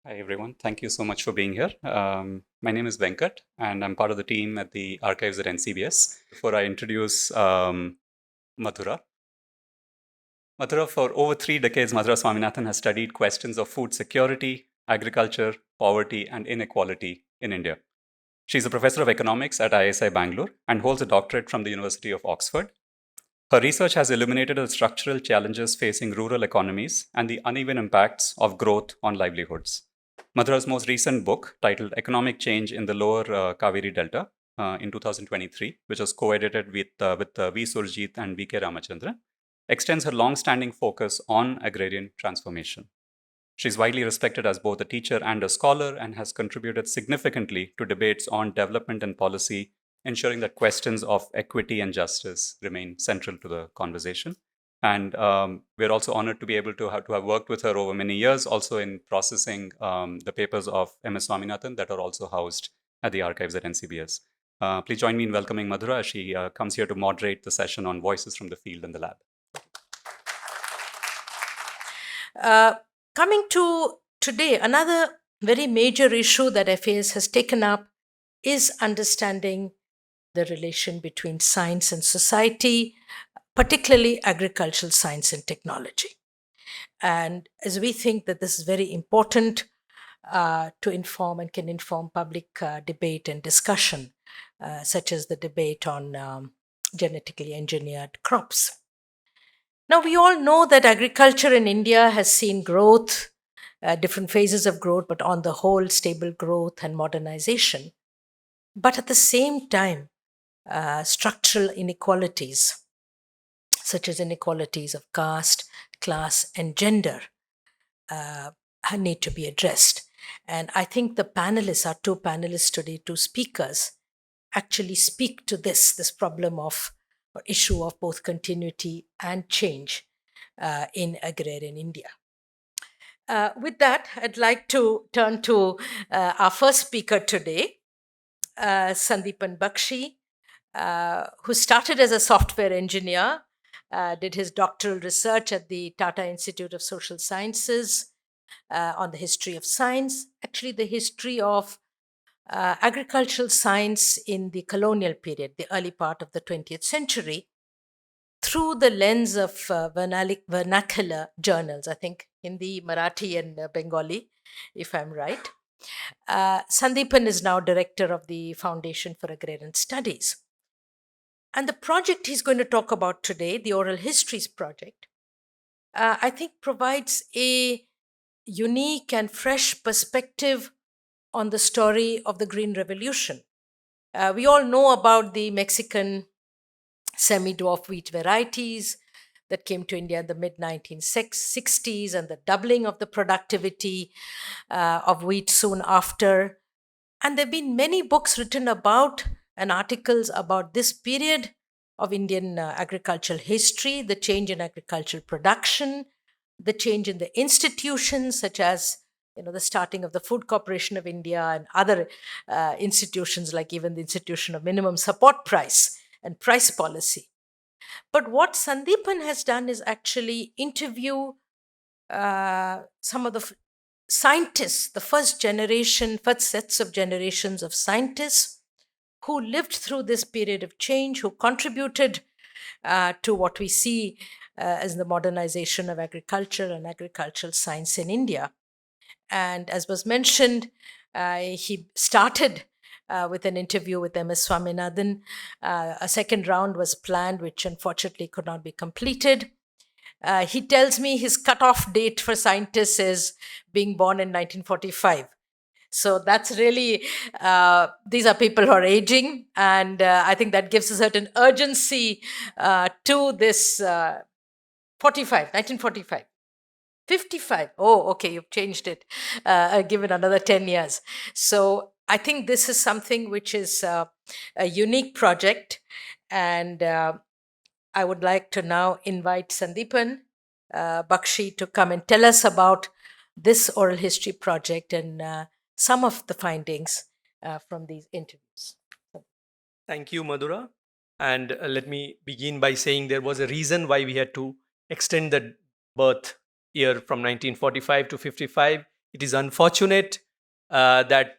Hi, everyone. Thank you so much for being here. My name is Venkat, and I'm part of the team at the archives at NCBS. Before I introduce Madhura, for over 3 decades, Madhura Swaminathan has studied questions of food security, agriculture, poverty, and inequality in India. She's a professor of economics at ISI Bangalore and holds a doctorate from the University of Oxford. Her research has illuminated the structural challenges facing rural economies and the uneven impacts of growth on livelihoods. Madhura's most recent book, titled Economic Change in the Lower Kaveri Delta in 2023, which was co edited with V. Surjit and V. K. Ramachandran, extends her long standing focus on agrarian transformation. She's widely respected as both a teacher and a scholar and has contributed significantly to debates on development and policy, ensuring that questions of equity and justice remain central to the conversation. And we're also honored to be able to have worked with her over many years, also in processing the papers of MS Swaminathan that are also housed at the archives at NCBS. Please join me in welcoming Madhura as she comes here to moderate the session on voices from the field and the lab. Coming to today, another very major issue that FAS has taken up is understanding the relation between science and society, particularly agricultural science and technology. And as we think that this is very important to inform and can inform public debate and discussion, such as the debate on genetically engineered crops. Now, we all know that agriculture in India has seen growth, different phases of growth, but on the whole, stable growth and modernization. But at the same time, structural inequalities, such as inequalities of caste, class, and gender, need to be addressed. And I think the panelists, our two panelists today, two speakers, actually speak to this problem of or issue of both continuity and change in agrarian India. With that, I'd like to turn to our first speaker today, Sandeepan Bakshi, who started as a software engineer, did his doctoral research at the Tata Institute of Social Sciences on the history of science, actually the history of agricultural science in the colonial period, the early part of the 20th century, through the lens of vernacular journals, I think Hindi, Marathi, and Bengali, if I'm right. Sandeepan is now director of the Foundation for Agrarian Studies. And the project he's going to talk about today, the Oral Histories Project, I think provides a unique and fresh perspective on the story of the Green Revolution. We all know about the Mexican semi-dwarf wheat varieties that came to India in the mid 1960s and the doubling of the productivity of wheat soon after. And there have been many books written about and articles about this period of Indian agricultural history, the change in agricultural production, the change in the institutions such as the starting of the Food Corporation of India and other institutions like even the institution of minimum support price and price policy. But what Sandeepan has done is actually interview some of the scientists, the first sets of generations of scientists who lived through this period of change, who contributed to what we see as the modernization of agriculture and agricultural science in India. And as was mentioned, he started with an interview with MS Swaminathan. A second round was planned, which unfortunately could not be completed. He tells me his cutoff date for scientists is being born in 1945. So that's really, these are people who are aging. And I think that gives a certain urgency to this 1945. 55. Oh, okay, you've changed it, given another 10 years. So I think this is something which is a unique project. And I would like to now invite Sandeepan Bakshi to come and tell us about this oral history project and some of the findings from these interviews. Thank you, Madhura. And let me begin by saying there was a reason why we had to extend the birth year from 1945 to 55. It is unfortunate that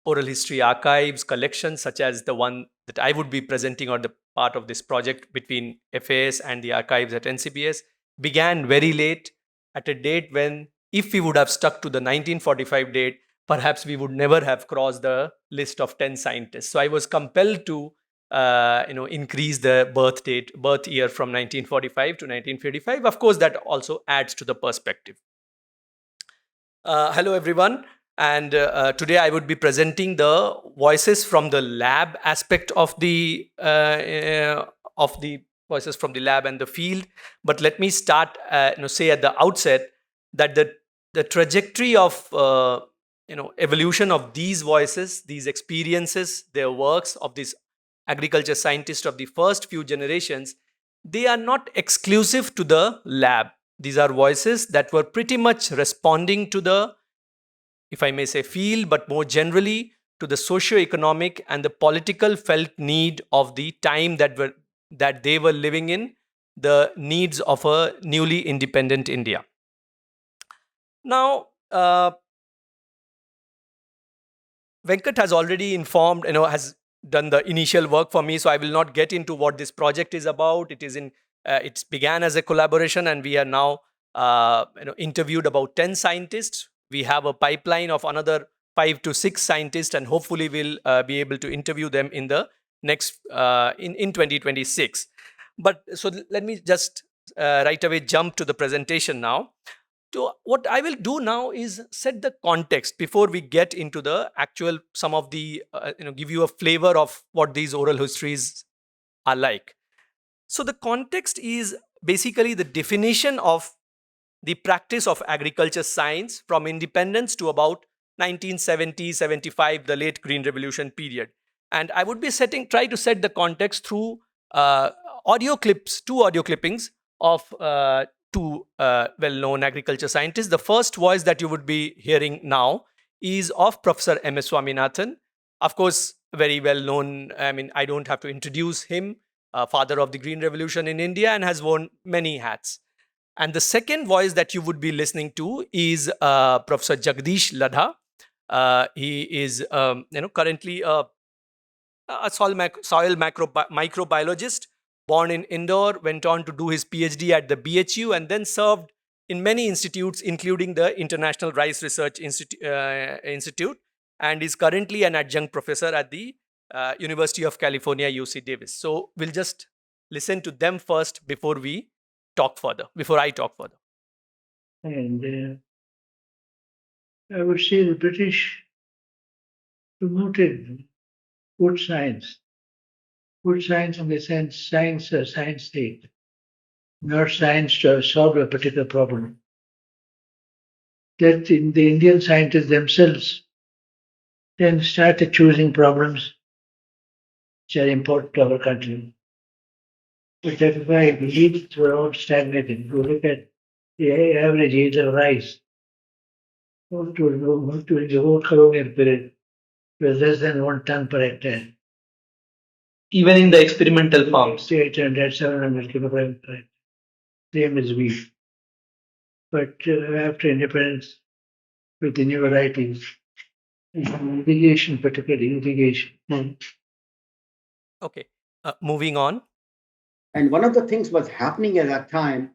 oral history archives, collections such as the one that I would be presenting, or the part of this project between FAS and the archives at NCBS, began very late, at a date when, if we would have stuck to the 1945 date, perhaps we would never have crossed the list of 10 scientists. So I was compelled to increase the birth year from 1945 to 1955. Of course, that also adds to the perspective. Hello, everyone. And today I would be presenting the voices from the lab aspect of the voices from the lab and the field. But let me start, say at the outset that the trajectory of evolution of these voices, these experiences, their works of these agriculture scientists of the first few generations, they are not exclusive to the lab. These are voices that were pretty much responding to the, if I may say, field, but more generally to the socio-economic and the political felt need of the time that they were living in, the needs of a newly independent India. Now, Venkat has already informed, has done the initial work for me, so I will not get into what this project is about. It began as a collaboration, and we are now interviewed about 10 scientists. We have a pipeline of another 5 to 6 scientists, and hopefully we'll be able to interview them in the next in 2026. But so let me just right away jump to the presentation now. So what I will do now is set the context before we get into the actual, some of the, give you a flavor of what these oral histories are like. So the context is basically the definition of the practice of agriculture science from independence to about 1970, 75, the late Green Revolution period. And I would be try to set the context through audio clips, 2 audio clippings of 2 well-known agriculture scientists. The first voice that you would be hearing now is of Professor M.S. Swaminathan. Of course, very well-known. I mean, I don't have to introduce him, father of the Green Revolution in India, and has worn many hats. And the second voice that you would be listening to is Professor Jagdish Ladha. He is, currently a soil microbiologist, born in Indore, went on to do his PhD at the BHU, and then served in many institutes, including the International Rice Research Institute, and is currently an adjunct professor at the University of California, UC Davis. So we'll just listen to them first before I talk further. And I would say the British promoted good science in the sense science state, not science to solve a particular problem. That in the Indian scientists themselves then started choosing problems which are important to our country. But that is why the yields were all stagnating. If you look at the average yield of rice during the whole colonial period, it was less than 1 ton per hectare. Even in the experimental farms. 800, 700 kilograms per hectare. Same as wheat. But after independence, with the new varieties, irrigation, particularly irrigation. Okay, moving on. And one of the things was happening at that time,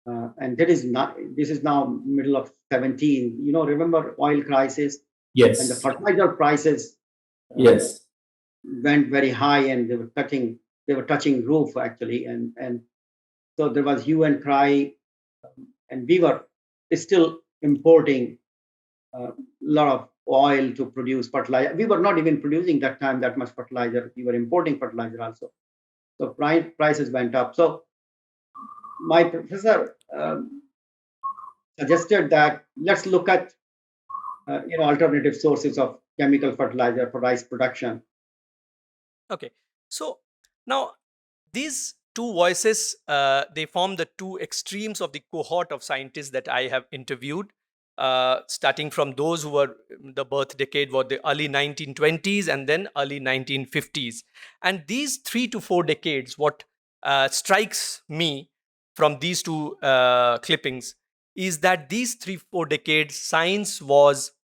and this is now middle of 17. Remember oil crisis? Yes. And the fertilizer prices Yes. went very high, and they were touching roof actually, and so there was hue and cry, and we were still importing a lot of oil to produce fertilizer. We were not even producing that time that much fertilizer. We were importing fertilizer also. So prices went up. So my professor suggested that let's look at alternative sources of chemical fertilizer for rice production. Okay, so now these 2 voices, they form the 2 extremes of the cohort of scientists that I have interviewed, starting from those who were the birth decade were the early 1920s and then early 1950s. And these 3 to 4 decades, what strikes me from these 2 clippings is that these 3-4 decades,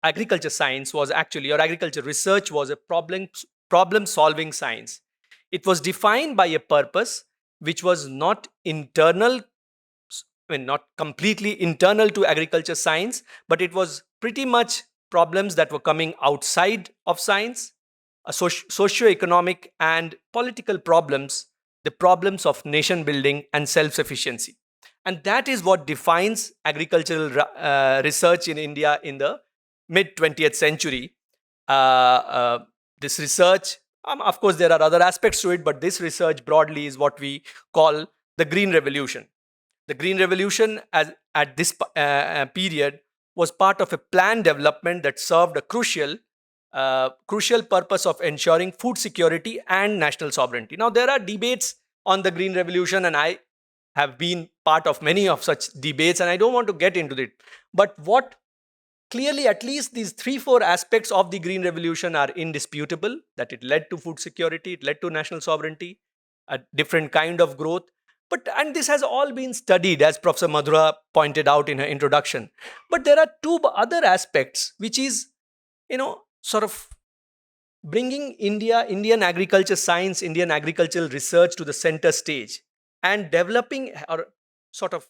agriculture science was actually, or agriculture research was a problem solving science. It was defined by a purpose which was not internal, not completely internal to agriculture science, but it was pretty much problems that were coming outside of science, socio-economic and political problems, the problems of nation building and self-sufficiency. And that is what defines agricultural research in India in the mid 20th century. This research, of course, there are other aspects to it, but this research broadly is what we call the Green Revolution. The Green Revolution at this period was part of a planned development that served a crucial purpose of ensuring food security and national sovereignty. Now, there are debates on the Green Revolution, and I have been part of many of such debates, and I don't want to get into it. But what clearly, at least these 3-4 aspects of the Green Revolution are indisputable, that it led to food security, it led to national sovereignty, a different kind of growth. And this has all been studied, as Professor Madhura pointed out in her introduction. But there are 2 other aspects, which is, sort of bringing Indian agriculture science, Indian agricultural research to the center stage, and developing, or sort of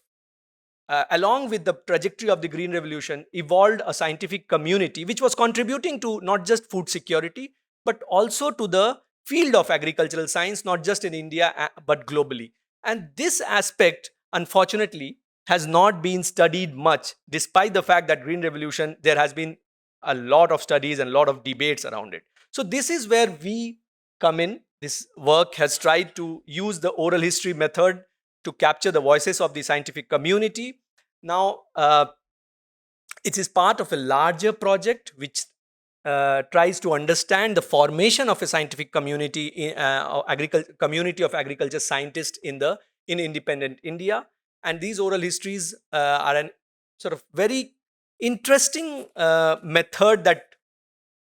along with the trajectory of the Green Revolution, evolved a scientific community which was contributing to not just food security, but also to the field of agricultural science, not just in India, but globally. And this aspect, unfortunately, has not been studied much, despite the fact that Green Revolution, there has been a lot of studies and a lot of debates around it. So this is where we come in. This work has tried to use the oral history method to capture the voices of the scientific community. Now, it is part of a larger project which tries to understand the formation of a scientific community, community of agriculture scientists in independent India. And these oral histories are an sort of very interesting method that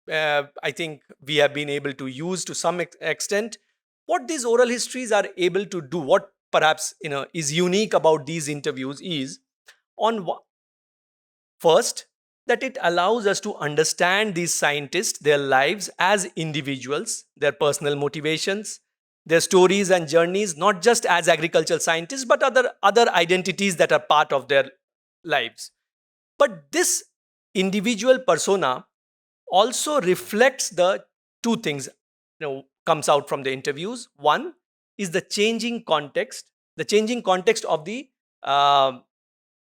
I think we have been able to use to some extent. What these oral histories are able to do, what perhaps is unique about these interviews, is first, that it allows us to understand these scientists, their lives as individuals, their personal motivations, their stories and journeys, not just as agricultural scientists, but other identities that are part of their lives. But this individual persona also reflects the 2 things comes out from the interviews. One is the changing context of the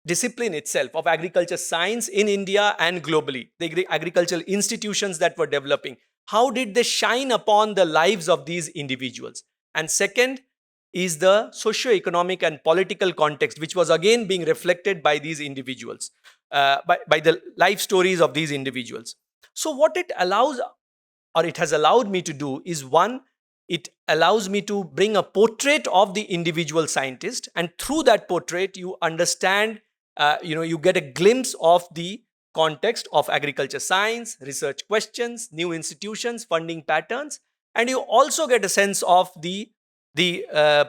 discipline itself, of agriculture science in India and globally, the agricultural institutions that were developing. How did they shine upon the lives of these individuals? And second is the socio-economic and political context, which was again being reflected by these individuals, by the life stories of these individuals. So what it allows, or it has allowed me to do, is one, it allows me to bring a portrait of the individual scientist, and through that portrait you understand, you get a glimpse of the context of agriculture science, research questions, new institutions, funding patterns, and you also get a sense of the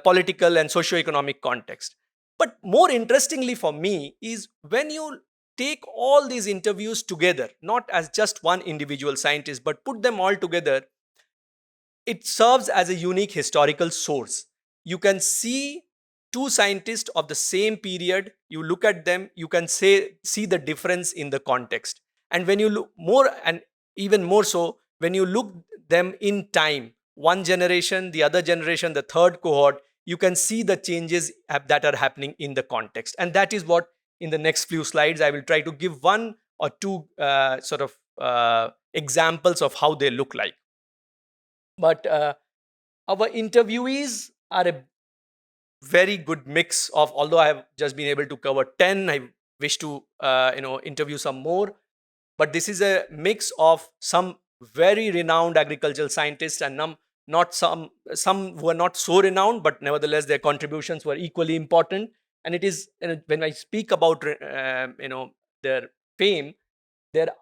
political and socio-economic context. But more interestingly for me is when you take all these interviews together, not as just one individual scientist, but put them all together, it serves as a unique historical source. You can see 2 scientists of the same period, you look at them, you can see the difference in the context. And when you look more, and even more so, when you look them in time, one generation, the other generation, the third cohort, you can see the changes that are happening in the context. And that is what, in the next few slides, I will try to give 1 or 2 sort of examples of how they look like. But our interviewees are a very good mix of, although I have just been able to cover 10, I wish to interview some more. But this is a mix of some very renowned agricultural scientists and some who are not so renowned, but nevertheless their contributions were equally important. And it is, when I speak about their fame,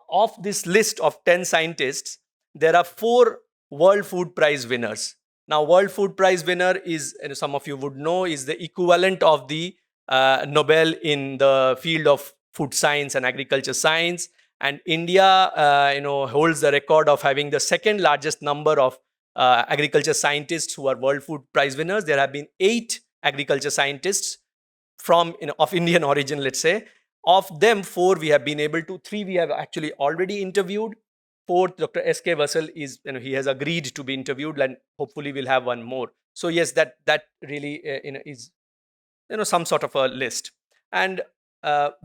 of this list of 10 scientists, there are 4 World Food Prize winners. Now, World Food Prize winner is, some of you would know, is the equivalent of the Nobel in the field of food science and agriculture science. And India, holds the record of having the second largest number of agriculture scientists who are World Food Prize winners. There have been 8 agriculture scientists from of Indian origin, let's say. Of them, 4 we have been able to. 3 we have actually already interviewed. 4th, Dr. S.K. Vassal is, he has agreed to be interviewed, and hopefully we'll have one more. So yes, that really is some sort of a list. And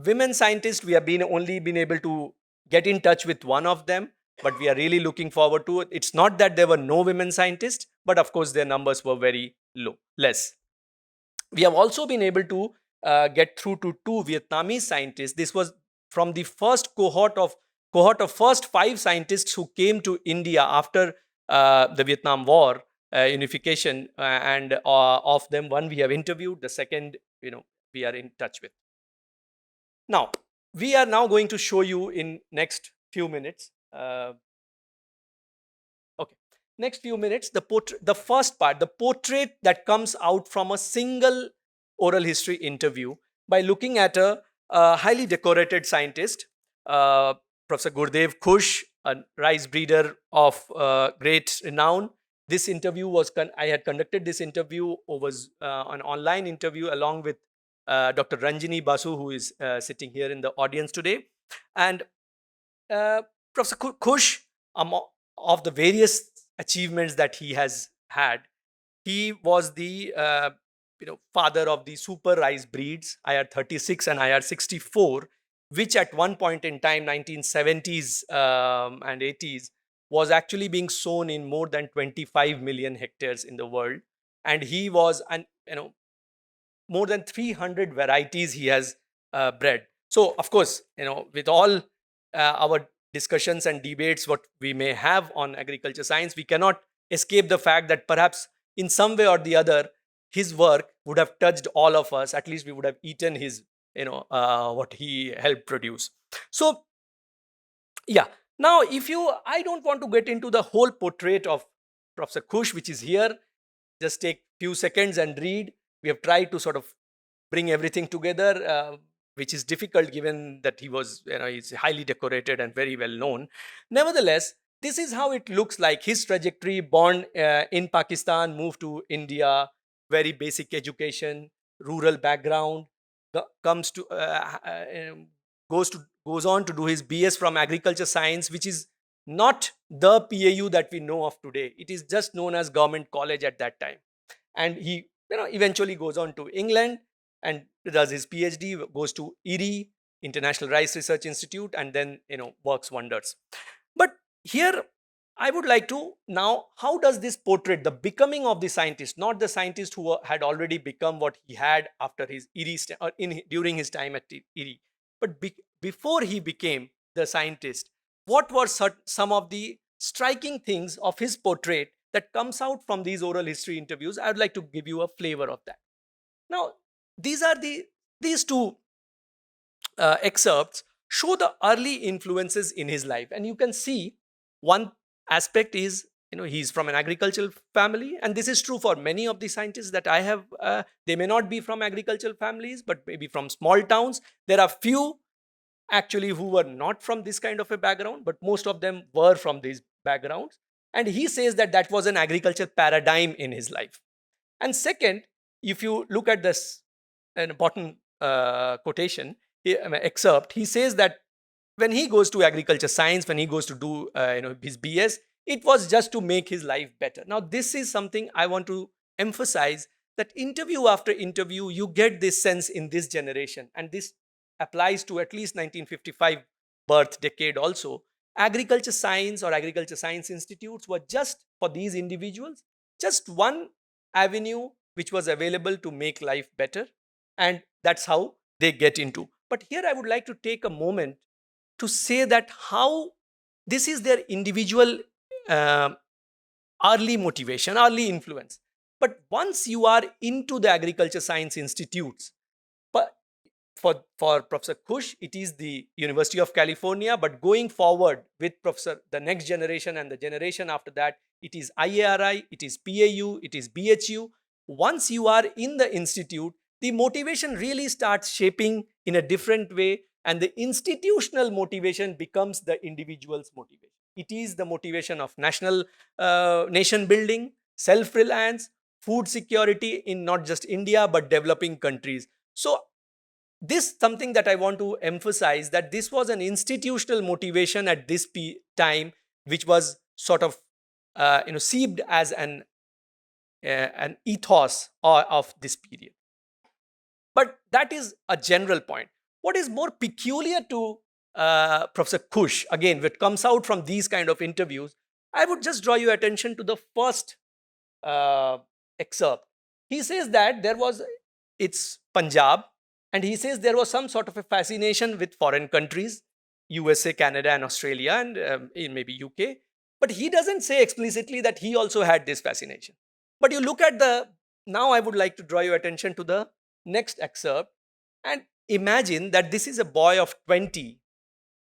women scientists, we have only been able to get in touch with one of them, but we are really looking forward to it. It's not that there were no women scientists, but of course their numbers were very less. We have also been able to get through to 2 Vietnamese scientists. This was from the first cohort of first 5 scientists who came to India after the Vietnam War unification, and of them, 1 we have interviewed, the second we are in touch with. Now we are now going to show you in next few minutes. Next few minutes, the first part, the portrait that comes out from a single oral history interview by looking at a highly decorated scientist, Professor Gurdev Khush, a rice breeder of great renown. This interview was, I had conducted this interview, was an online interview along with Dr. Ranjini Basu, who is sitting here in the audience today. And Professor Khush, of the various achievements that he has had, he was the father of the super rice breeds IR 36 and IR 64, which at one point in time, 1970s and 80s, was actually being sown in more than 25 million hectares in the world. And he was more than 300 varieties he has bred. So of course, with all our discussions and debates what we may have on agriculture science, we cannot escape the fact that perhaps in some way or the other, his work would have touched all of us. At least we would have eaten his, what he helped produce. So yeah, now I don't want to get into the whole portrait of Professor Khush, which is here. Just take few seconds and read. We have tried to sort of bring everything together, which is difficult given that he was, he's highly decorated and very well known. Nevertheless, this is how it looks like. His trajectory: born in Pakistan, moved to India, very basic education, rural background, goes on to do his BS from agriculture science, which is not the PAU that we know of today. It is just known as Government College at that time. And he eventually goes on to England and does his PhD, goes to IRI, International Rice Research Institute, and then works wonders. But here I would like to now, how does this portrait the becoming of the scientist, not the scientist who had already become what he had after his IRI during his time at IRI, but before he became the scientist, what were some of the striking things of his portrait that comes out from these oral history interviews? I would like to give you a flavor of that. Now, these 2 excerpts show the early influences in his life, and you can see one aspect is he's from an agricultural family, and this is true for many of the scientists that I have. They may not be from agricultural families, but maybe from small towns. There are few actually who were not from this kind of a background, but most of them were from these backgrounds. And he says that was an agriculture paradigm in his life. And second, if you look at this bottom quotation, excerpt, he says that when he goes to agriculture science, when he goes to do his BS, it was just to make his life better. Now, this is something I want to emphasize, that interview after interview, you get this sense in this generation, and this applies to at least 1955 birth decade also. Agriculture science or agriculture science institutes were just, for these individuals, just one avenue which was available to make life better, and that's how they get into. But here I would like to take a moment to say that how this is their individual early motivation, early influence. But once you are into the agriculture science institutes, for Professor Khush, it is the University of California, but going forward with the next generation and the generation after that, it is IARI, it is PAU, it is BHU. Once you are in the institute, the motivation really starts shaping in a different way, and the institutional motivation becomes the individual's motivation. It is the motivation of national nation building, self-reliance, food security in not just India but developing countries. So this something that I want to emphasize, that this was an institutional motivation at this time, which was sort of seeped as an ethos of this period. But that is a general point. What is more peculiar to Professor Kush, again, what comes out from these kind of interviews, I would just draw your attention to the first excerpt. He says that it's Punjab, and he says there was some sort of a fascination with foreign countries, USA, Canada, and Australia, and maybe UK. But he doesn't say explicitly that he also had this fascination. But you look at now I would like to draw your attention to the next excerpt, and imagine that this is a boy of 20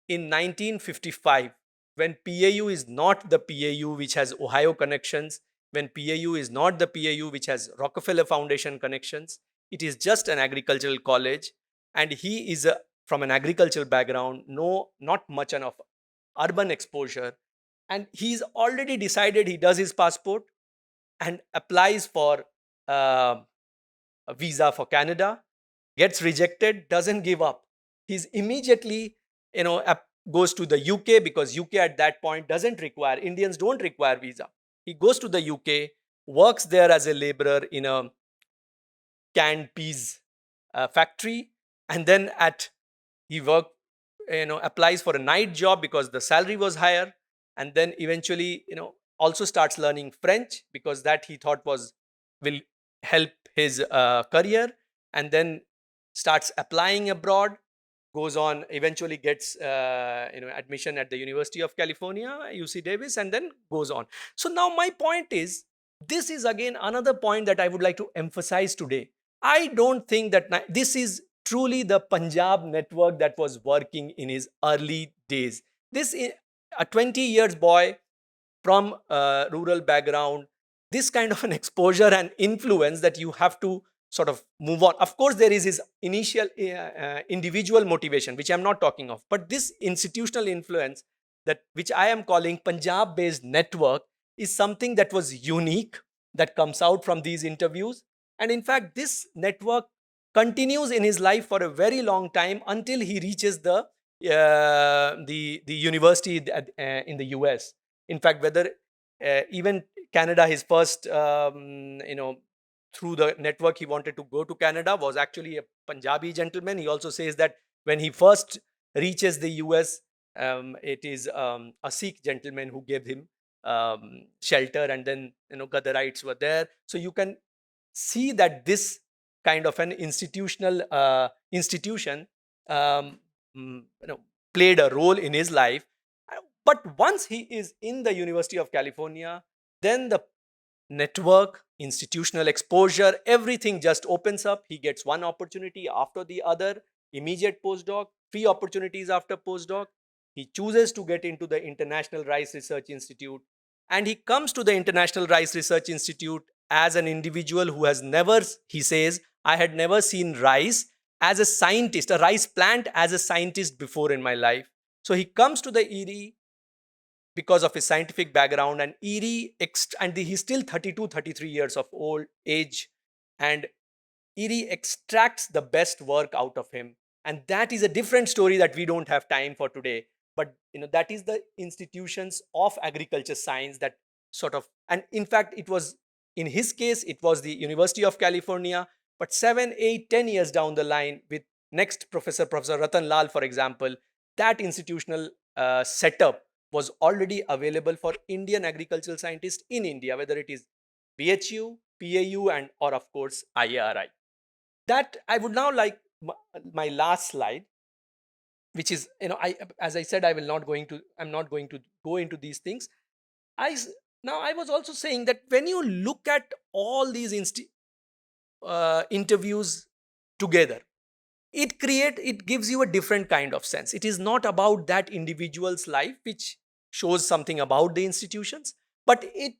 in 1955, when PAU is not the PAU which has Ohio connections, when PAU is not the PAU which has Rockefeller Foundation connections. It is just an agricultural college, and he is from an agricultural background, not much of urban exposure, and he's already decided he does his passport and applies for a visa for Canada, gets rejected, doesn't give up. He's immediately, goes to the UK, because UK at that point doesn't require, Indians don't require visa. He goes to the UK, works there as a laborer in a canned peas factory, and then he applies for a night job because the salary was higher, and then eventually, also starts learning French, because that he thought will help his career, and then starts applying abroad, goes on, eventually gets admission at the University of California, UC Davis, and then goes on. So now my point is, this is again another point that I would like to emphasize today. I don't think that this is truly the Punjab network that was working in his early days. This is a 20 years boy from a rural background, this kind of an exposure and influence that you have to sort of move on. Of course, there is his initial individual motivation, which I'm not talking of, but this institutional influence, which I am calling Punjab-based network, is something that was unique, that comes out from these interviews. And in fact, this network continues in his life for a very long time, until he reaches the university in the US. In fact, whether even Canada, his first, through the network he wanted to go to Canada, was actually a Punjabi gentleman. He also says that when he first reaches the US, it is a Sikh gentleman who gave him shelter, and then Gadarites were there. So you can see that this kind of an institution played a role in his life. But once he is in the University of California, then the network, institutional exposure, everything just opens up. He gets one opportunity after the other, immediate postdoc, 3 opportunities after postdoc. He chooses to get into the International Rice Research Institute, and he comes to the International Rice Research Institute as an individual who has never, he says, I had never seen rice as a scientist, a rice plant as a scientist before in my life. So he comes to the ERI because of his scientific background, and ERI, and he's still 32, 33 years of old age, and ERI extracts the best work out of him. And that is a different story that we don't have time for today. But that is the institutions of agriculture science that sort of, and in fact, it was, in his case, it was the University of California. But 7, 8, 10 years down the line, with next Professor Ratan Lal, for example, that institutional setup was already available for Indian agricultural scientists in India, whether it is BHU, PAU, and or of course IARI. That I would now like my last slide, which is, as I said, I'm not going to go into these things. Now I was also saying that when you look at all these interviews together, it gives you a different kind of sense. It is not about that individual's life, which shows something about the institutions, but it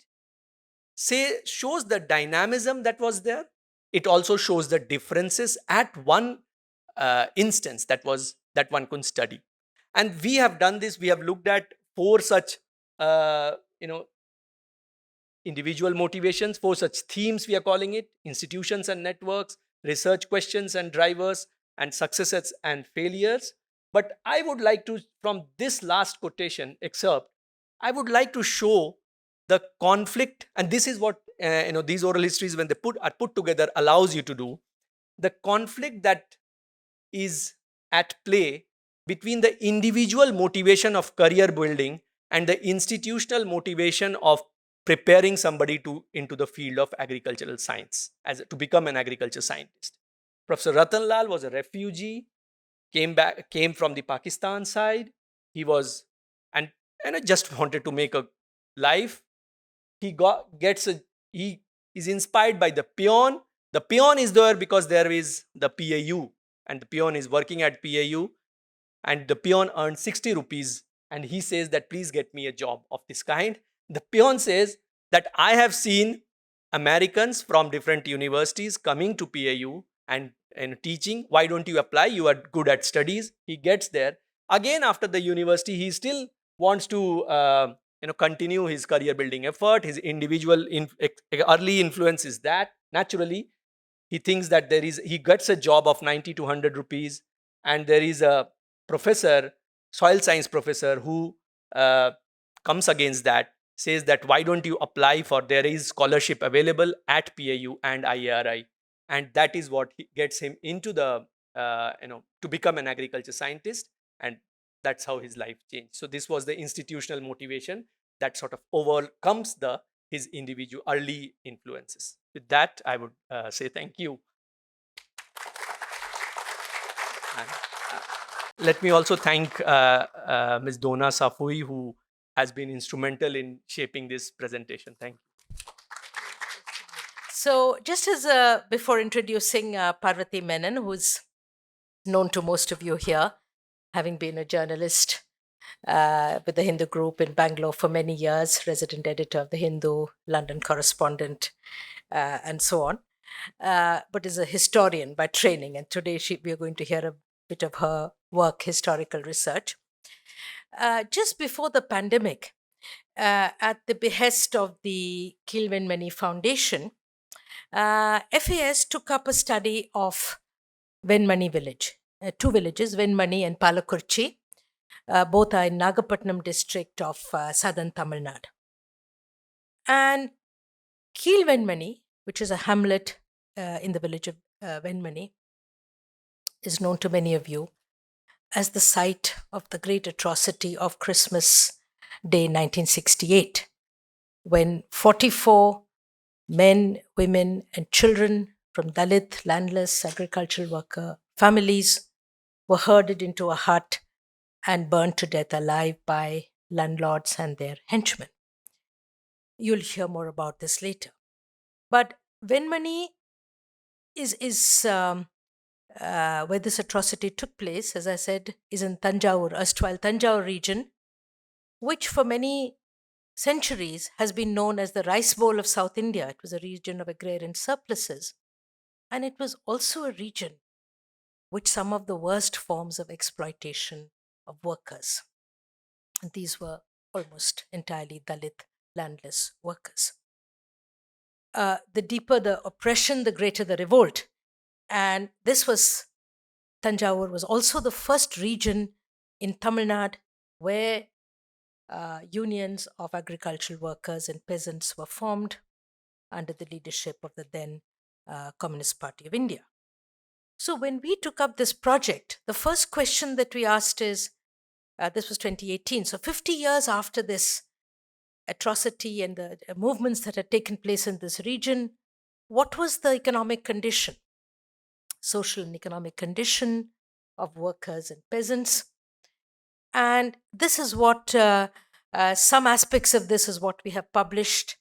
shows the dynamism that was there, it also shows the differences at one instance that one could study. And we have done this. We have looked at four such you know individual motivations, four such themes, we are calling it: institutions and networks, research questions and drivers, and successes and failures. But I would like to, from this last quotation excerpt, I would like to show the conflict. And this is what these oral histories, when they are put together, allows you to do: the conflict that is at play between the individual motivation of career building and the institutional motivation of preparing somebody into the field of agricultural science, to become an agriculture scientist. Professor Ratan Lal was a refugee, came from the Pakistan side. He was, and I just wanted to make a life. He is inspired by the peon. The peon is there because there is the PAU, and the peon is working at PAU, and the peon earned 60 rupees, and he says that please get me a job of this kind. The peon says that I have seen Americans from different universities coming to PAU and teaching. Why don't you apply? You are good at studies. He gets there. Again, after the university, he still wants to continue his career building effort. His individual early influence is that naturally he thinks that he gets a job of 90 to 100 rupees, and there is a professor, soil science professor, who comes against that, says that why don't you apply for, there is scholarship available at PAU and IARI. And that is what gets him into the to become an agriculture scientist, and that's how his life changed. So this was the institutional motivation that sort of overcomes his individual early influences. With that, I would say thank you. And, let me also thank Ms. Dona Safui, who has been instrumental in shaping this presentation. Thank you. So, just as before introducing Parvati Menon, who's known to most of you here, having been a journalist with the Hindu group in Bangalore for many years, resident editor of the Hindu, London correspondent, and so on, but is a historian by training. And today we are going to hear a bit of her work, historical research. Just before the pandemic, at the behest of the Kilvenmani Foundation, FAS took up a study of Venmani village, two villages, Venmani and Palakurchi. Both are in Nagapattinam district of southern Tamil Nadu. And Kilvenmani, which is a hamlet in the village of Venmani, is known to many of you as the site of the great atrocity of Christmas Day 1968, when 44 men, women, and children from Dalit, landless, agricultural worker families were herded into a hut and burned to death alive by landlords and their henchmen. You'll hear more about this later. But Venmani is where this atrocity took place, as I said, is in Tanjavur, erstwhile Tanjavur region, which for many centuries has been known as the rice bowl of South India. It was a region of agrarian surpluses. And it was also a region with some of the worst forms of exploitation of workers. And these were almost entirely Dalit, landless workers. The deeper the oppression, the greater the revolt. And Tanjavur was also the first region in Tamil Nadu where unions of agricultural workers and peasants were formed under the leadership of the then Communist Party of India. So when we took up this project, the first question that we asked is, this was 2018, so 50 years after this atrocity and the movements that had taken place in this region, what was the economic condition, social and economic condition of workers and peasants? And this is what, some aspects of this is what we have published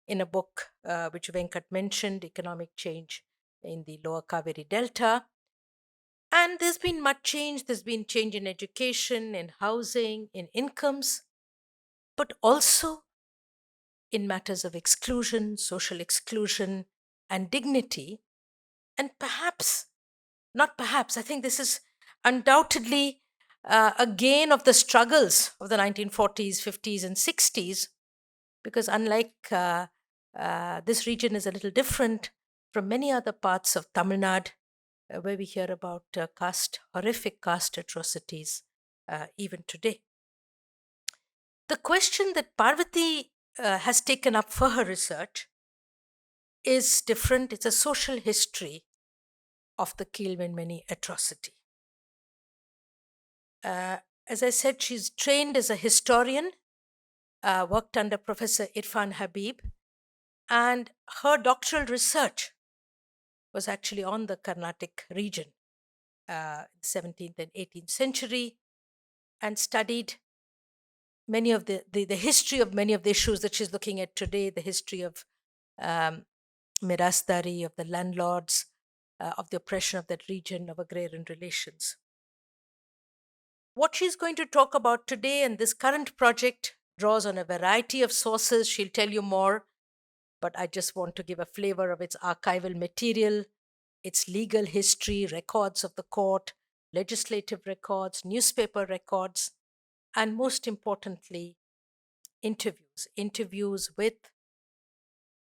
in a book which Venkat mentioned, Economic Change in the Lower Kaveri Delta. And there's been much change. There's been change in education, in housing, in incomes, but also in matters of exclusion, social exclusion, and dignity And perhaps, not perhaps, I think this is undoubtedly a gain of the struggles of the 1940s, 50s, and 60s, because unlike this region is a little different from many other parts of Tamil Nadu, where we hear about horrific caste atrocities even today. The question that Parvati has taken up for her research is different. It's a social history of the Kilvenmani atrocity. As I said, she's trained as a historian, worked under Professor Irfan Habib, and her doctoral research was actually on the Carnatic region, 17th and 18th century, and studied many of the history of many of the issues that she's looking at today, the history of Mirasdari, of the landlords, of the oppression of that region, of agrarian relations. What she's going to talk about today and this current project draws on a variety of sources. She'll tell you more, but I just want to give a flavor of its archival material, its legal history, records of the court, legislative records, newspaper records, and most importantly, interviews with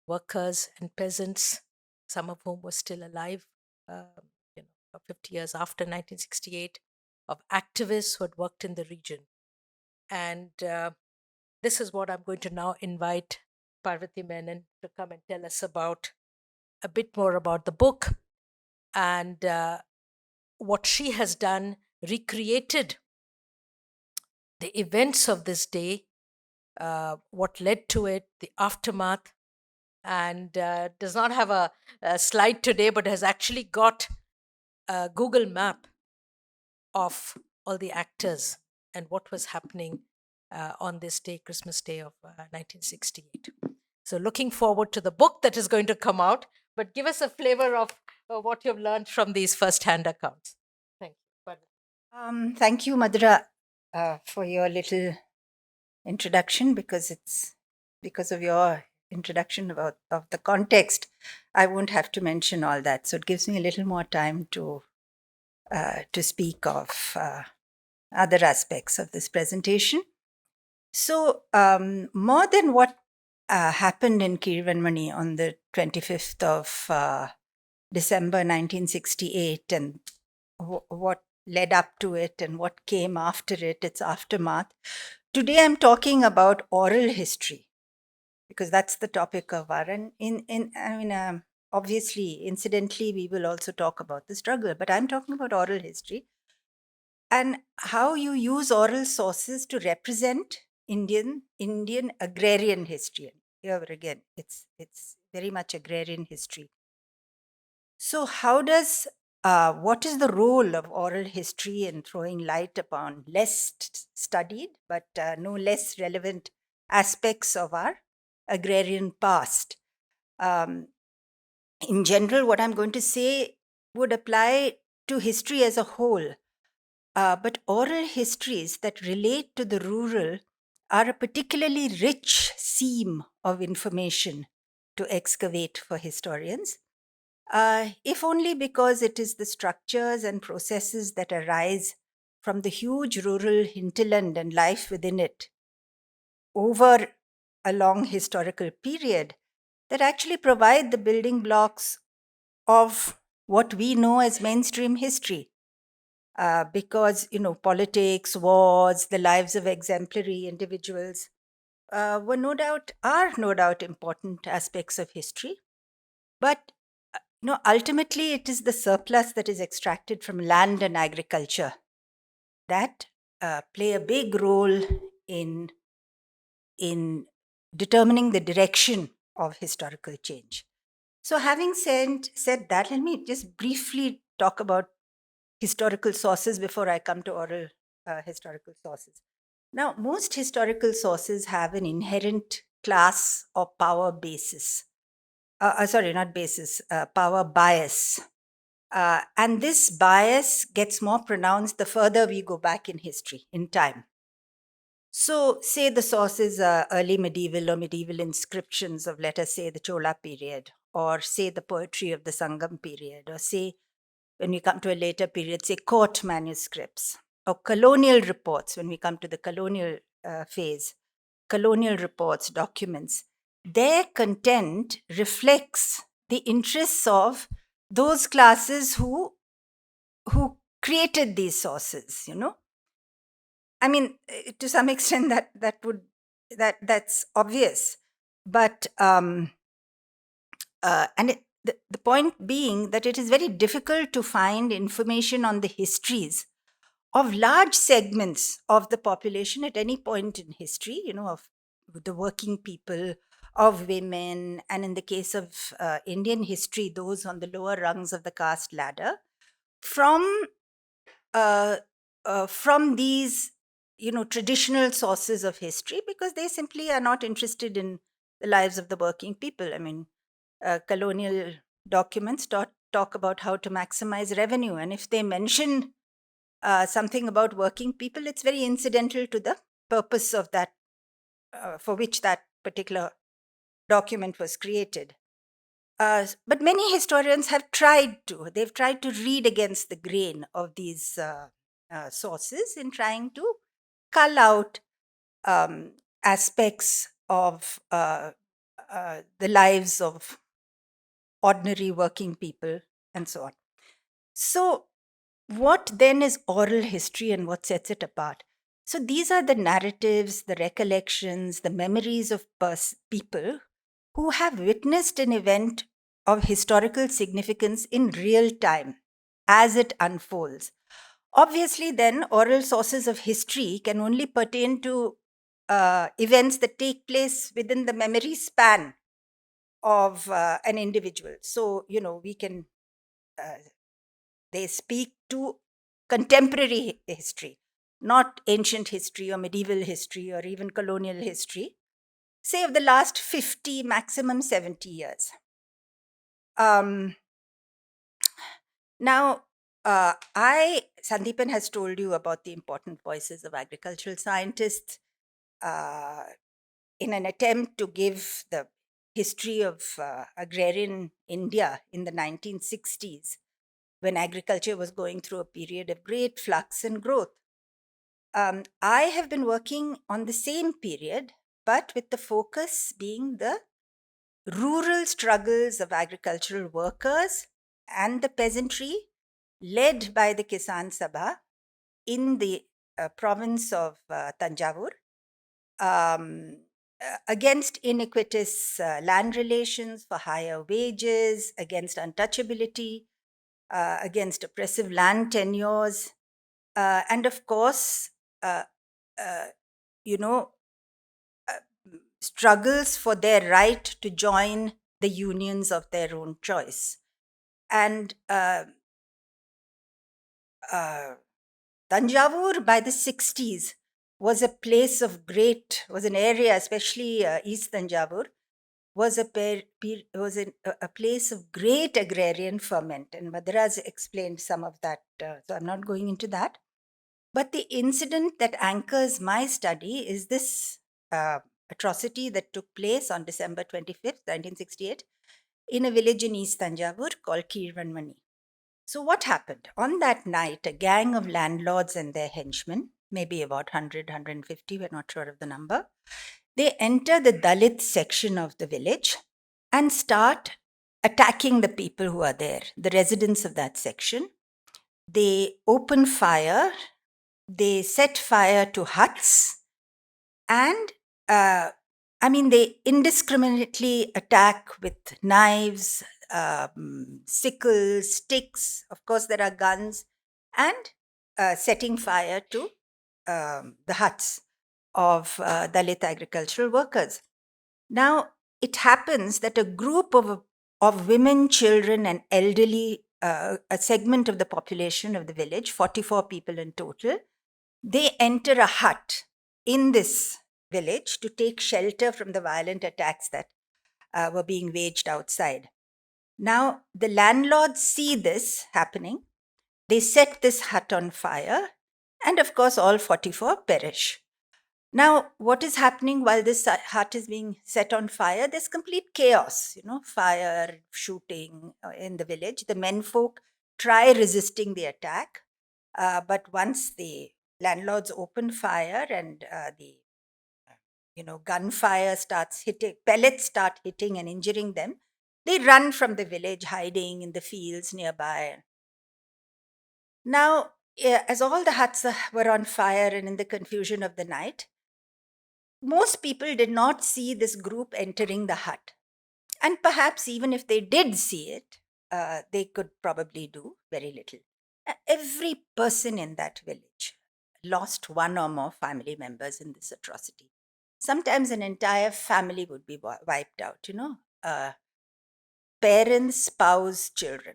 workers and peasants, some of whom were still alive, 50 years after 1968, of activists who had worked in the region. And this is what I'm going to now invite Parvati Menon to come and tell us about, a bit more about the book and what she has done, recreated the events of this day, what led to it, the aftermath, and does not have a slide today, but has actually got a Google map of all the actors and what was happening on this day, Christmas Day of 1968. So looking forward to the book that is going to come out, but give us a flavor of what you've learned from these first-hand accounts. Thank you. Thank you, Madhura, for your little introduction, because it's because of your introduction of the context, I won't have to mention all that. So it gives me a little more time to speak of other aspects of this presentation. So more than what happened in Kilvenmani on the 25th of December 1968 and what led up to it and what came after it, its aftermath, today I'm talking about oral history, because that's the topic of our, and obviously, incidentally, we will also talk about the struggle, but I'm talking about oral history and how you use oral sources to represent Indian agrarian history. Here again, it's very much agrarian history. So how does what is the role of oral history in throwing light upon less studied but no less relevant aspects of our agrarian past? In general, what I'm going to say would apply to history as a whole, but oral histories that relate to the rural are a particularly rich seam of information to excavate for historians. If only because it is the structures and processes that arise from the huge rural hinterland and life within it over a long historical period that actually provide the building blocks of what we know as mainstream history. Because, politics, wars, the lives of exemplary individuals are no doubt important aspects of history. But ultimately, it is the surplus that is extracted from land and agriculture that play a big role in determining the direction of historical change. So having said that, let me just briefly talk about historical sources before I come to oral historical sources. Now, most historical sources have an inherent class or power basis. Power bias. And this bias gets more pronounced the further we go back in history, in time. So, say the sources are early medieval or medieval inscriptions of, let us say, the Chola period, or say the poetry of the Sangam period, or say when we come to a later period, say court manuscripts, or colonial reports when we come to the colonial phase, colonial reports, documents, their content reflects the interests of those classes who created these sources, you know. I mean, to some extent that's obvious, but the point being that it is very difficult to find information on the histories of large segments of the population at any point in history, you know, of the working people, of women, and in the case of Indian history, those on the lower rungs of the caste ladder, from these, you know, traditional sources of history, because they simply are not interested in the lives of the working people. I mean, colonial documents talk about how to maximize revenue, and if they mention something about working people, it's very incidental to the purpose of that, for which that particular document was created. But many historians have they've tried to read against the grain of these sources in trying to cull out aspects of the lives of ordinary working people and so on. So, what then is oral history and what sets it apart? So, these are the narratives, the recollections, the memories of people who have witnessed an event of historical significance in real time as it unfolds. Obviously, then, oral sources of history can only pertain to events that take place within the memory span of an individual. So, you know, they speak to contemporary history, not ancient history or medieval history or even colonial history, say of the last 50, maximum 70 years. Now, Sandeepan has told you about the important voices of agricultural scientists in an attempt to give the history of agrarian India in the 1960s, when agriculture was going through a period of great flux and growth. I have been working on the same period, but with the focus being the rural struggles of agricultural workers and the peasantry, led by the Kisan Sabha in the province of Tanjavur, against iniquitous land relations for higher wages, against untouchability, against oppressive land tenures, and of course, you know, struggles for their right to join the unions of their own choice. And Tanjavur by the 60s was a place of was an area, especially East Tanjavur, was a place of great agrarian ferment. And Madras explained some of that, so I'm not going into that. But the incident that anchors my study is this atrocity that took place on December 25th, 1968, in a village in East Tanjavur called Kirvanmani. So what happened? On that night, a gang of landlords and their henchmen, maybe about 100, 150, we're not sure of the number, they enter the Dalit section of the village and start attacking the people who are there, the residents of that section. They open fire, they set fire to huts, and they indiscriminately attack with knives, sickles, sticks. Of course, there are guns, and setting fire to the huts of Dalit agricultural workers. Now, it happens that a group of women, children, and elderly, a segment of the population of the village, 44 people in total, they enter a hut in this village to take shelter from the violent attacks that were being waged outside. Now, the landlords see this happening. They set this hut on fire, and of course, all 44 perish. Now, what is happening while this hut is being set on fire? There's complete chaos, fire, shooting in the village. The menfolk try resisting the attack, but once the landlords open fire and the gunfire starts hitting, pellets start hitting and injuring them, they run from the village, hiding in the fields nearby. Now, as all the huts were on fire and in the confusion of the night, most people did not see this group entering the hut. And perhaps even if they did see it, they could probably do very little. Every person in that village lost one or more family members in this atrocity. Sometimes an entire family would be wiped out, parents, spouse, children.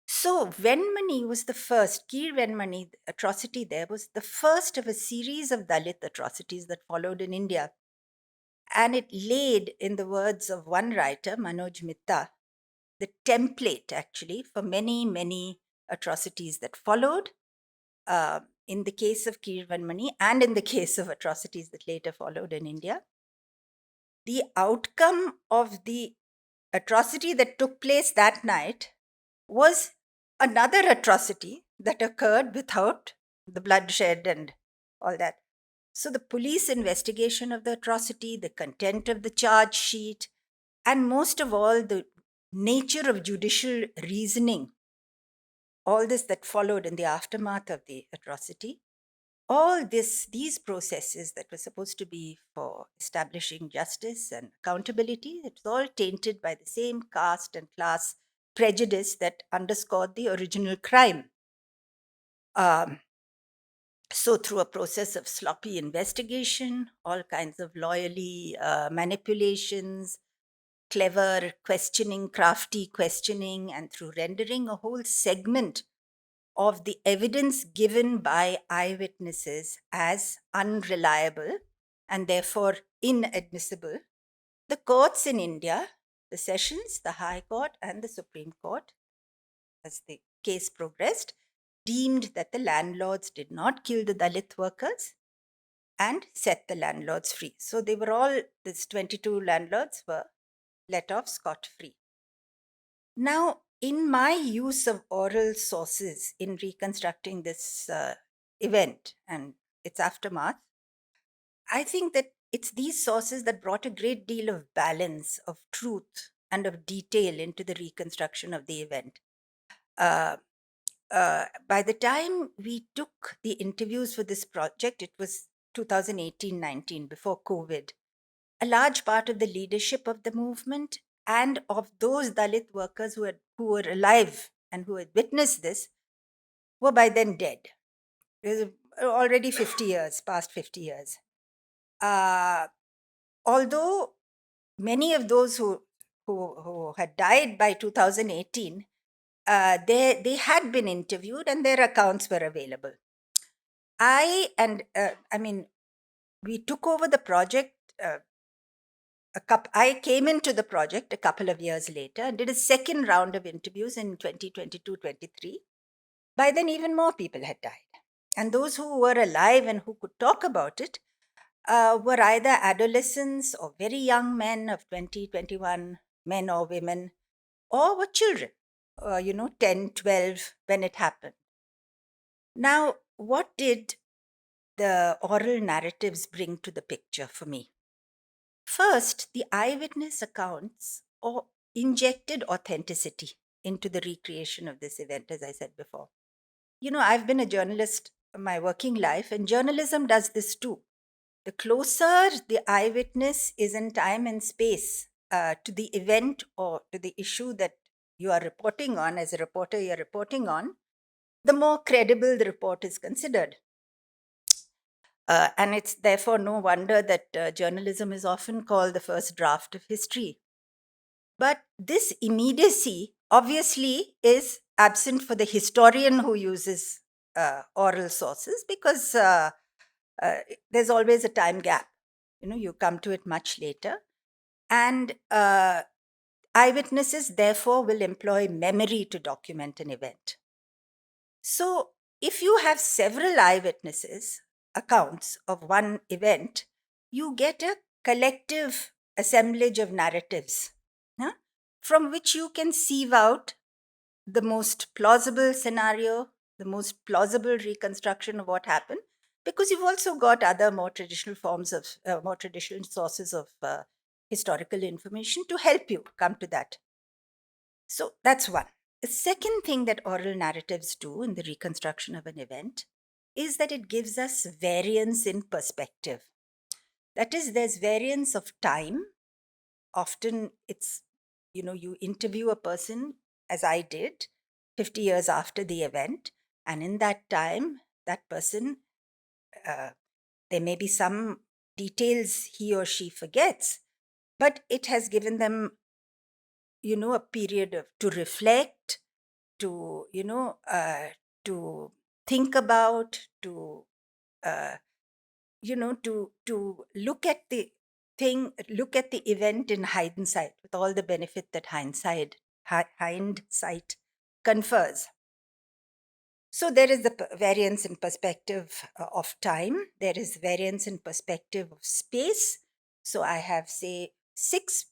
So Venmani was the first, Kir Venmani atrocity there was the first of a series of Dalit atrocities that followed in India. And it laid, in the words of one writer, Manoj Mitta, the template actually for many, many atrocities that followed. In the case of Kir Venmani and in the case of atrocities that later followed in India, the outcome of the atrocity that took place that night was another atrocity that occurred without the bloodshed and all that. So, the police investigation of the atrocity, the content of the charge sheet, and most of all, the nature of judicial reasoning, all this that followed in the aftermath of the atrocity, all these processes that were supposed to be for establishing justice and accountability, it was all tainted by the same caste and class prejudice that underscored the original crime. So, through a process of sloppy investigation, all kinds of loyally manipulations, clever questioning, crafty questioning, and through rendering a whole segment of the evidence given by eyewitnesses as unreliable and therefore inadmissible, the courts in India, the sessions, the High Court, and the Supreme Court, as the case progressed, deemed that the landlords did not kill the Dalit workers and set the landlords free. So they were all, these 22 landlords were let off scot free. Now, in my use of oral sources in reconstructing this event and its aftermath, I think that it's these sources that brought a great deal of balance, of truth, and of detail into the reconstruction of the event. By the time we took the interviews for this project, it was 2018-19, before COVID. A large part of the leadership of the movement and of those Dalit workers who were alive and who had witnessed this were by then dead. It was already 50 years, past 50 years. Although many of those who had died by 2018, they had been interviewed and their accounts were available. We took over the project. I came into the project a couple of years later and did a second round of interviews in 2022-23. By then, even more people had died. And those who were alive and who could talk about it were either adolescents or very young men of 20, 21, men or women, or were children, 10, 12, when it happened. Now, what did the oral narratives bring to the picture for me? First, the eyewitness accounts injected authenticity into the recreation of this event, as I said before. I've been a journalist my working life, and journalism does this too. The closer the eyewitness is in time and space to the event or to the issue that you are reporting on, as a reporter you're reporting on, the more credible the report is considered. And it's therefore no wonder that journalism is often called the first draft of history. But this immediacy obviously is absent for the historian who uses oral sources, because there's always a time gap. You come to it much later. And eyewitnesses therefore will employ memory to document an event. So if you have several eyewitnesses, accounts of one event, you get a collective assemblage of narratives, huh, from which you can sieve out the most plausible scenario, the most plausible reconstruction of what happened, because you've also got other more traditional forms of, more traditional sources of historical information to help you come to that. So that's one. The second thing that oral narratives do in the reconstruction of an event is that it gives us variance in perspective. That is, there's variance of time. Often it's, you interview a person, as I did, 50 years after the event, and in that time, that person, there may be some details he or she forgets, but it has given them, a period to reflect, to, to think about, to, to look at the look at the event in hindsight, with all the benefit that hindsight confers. So there is the variance in perspective of time. There is variance in perspective of space. So I have, say, 6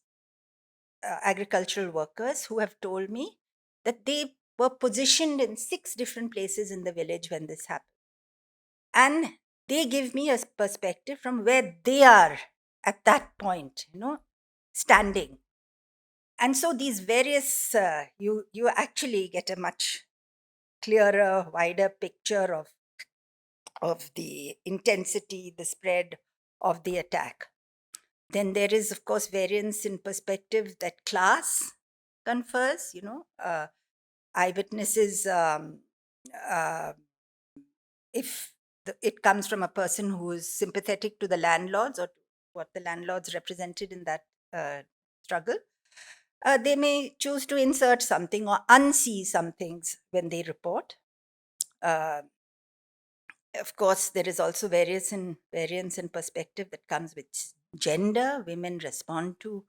agricultural workers who have told me that they were positioned in 6 different places in the village when this happened. And they give me a perspective from where they are at that point, standing. And so these various, you actually get a much clearer, wider picture of the intensity, the spread of the attack. Then there is, of course, variance in perspective that class confers, eyewitnesses, if it comes from a person who is sympathetic to the landlords or to what the landlords represented in that struggle, they may choose to insert something or unsee some things when they report. Of course, there is also variance in perspective that comes with gender. Women respond to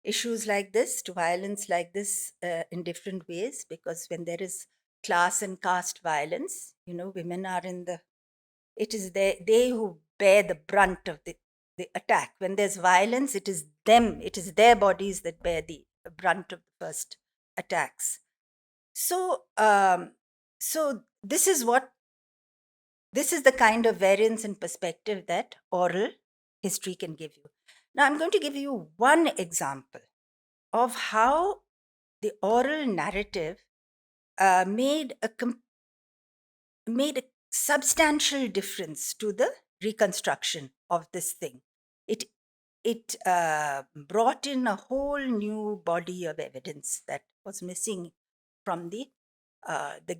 issues like this, to violence like this, in different ways, because when there is class and caste violence, women are in the, it is they who bear the brunt of the attack. When there's violence, it is them, it is their bodies that bear the brunt of the first attacks. So, so this is the kind of variance in perspective that oral history can give you. Now, I'm going to give you one example of how the oral narrative made a substantial difference to the reconstruction of this thing. It brought in a whole new body of evidence that was missing from the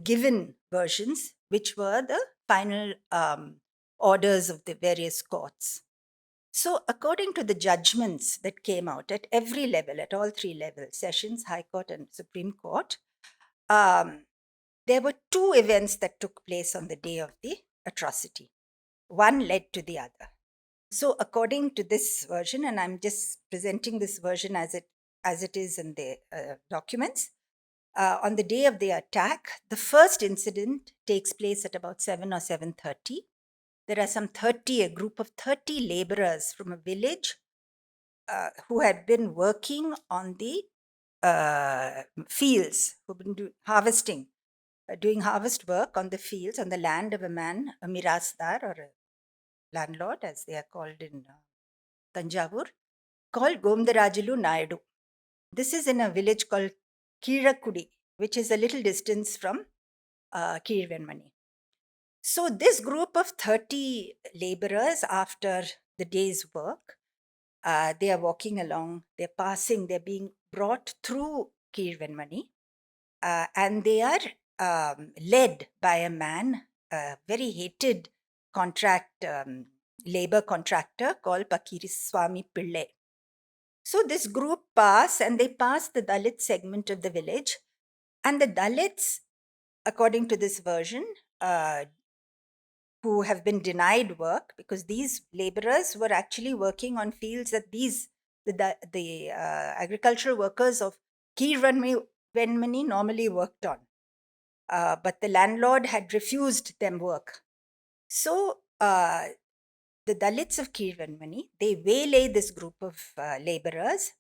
given versions, which were the final orders of the various courts. So, according to the judgments that came out at every level, at all 3 levels, Sessions, High Court, and Supreme Court, there were 2 events that took place on the day of the atrocity. One led to the other. So, according to this version, and I'm just presenting this version as it is in the documents, on the day of the attack, the first incident takes place at about 7 or 7:30. There are a group of 30 laborers from a village who had been working on the fields, who've been doing harvest work on the fields, on the land of a man, a mirasdar or a landlord, as they are called in Tanjavur, called Gomdarajalu Naidu. This is in a village called Kirakudi, which is a little distance from Kirvenmani. So this group of 30 laborers, after the day's work, they are walking along, they're being brought through Kirvenmani, and they are led by a man, a very hated labor contractor called Pakiriswamy Pillai. So this group pass the Dalit segment of the village, and the Dalits, according to this version, who have been denied work, because these laborers were actually working on fields that the agricultural workers of Kirvenmani normally worked on. But the landlord had refused them work. So the Dalits of Kirvanmani, they waylay this group of laborers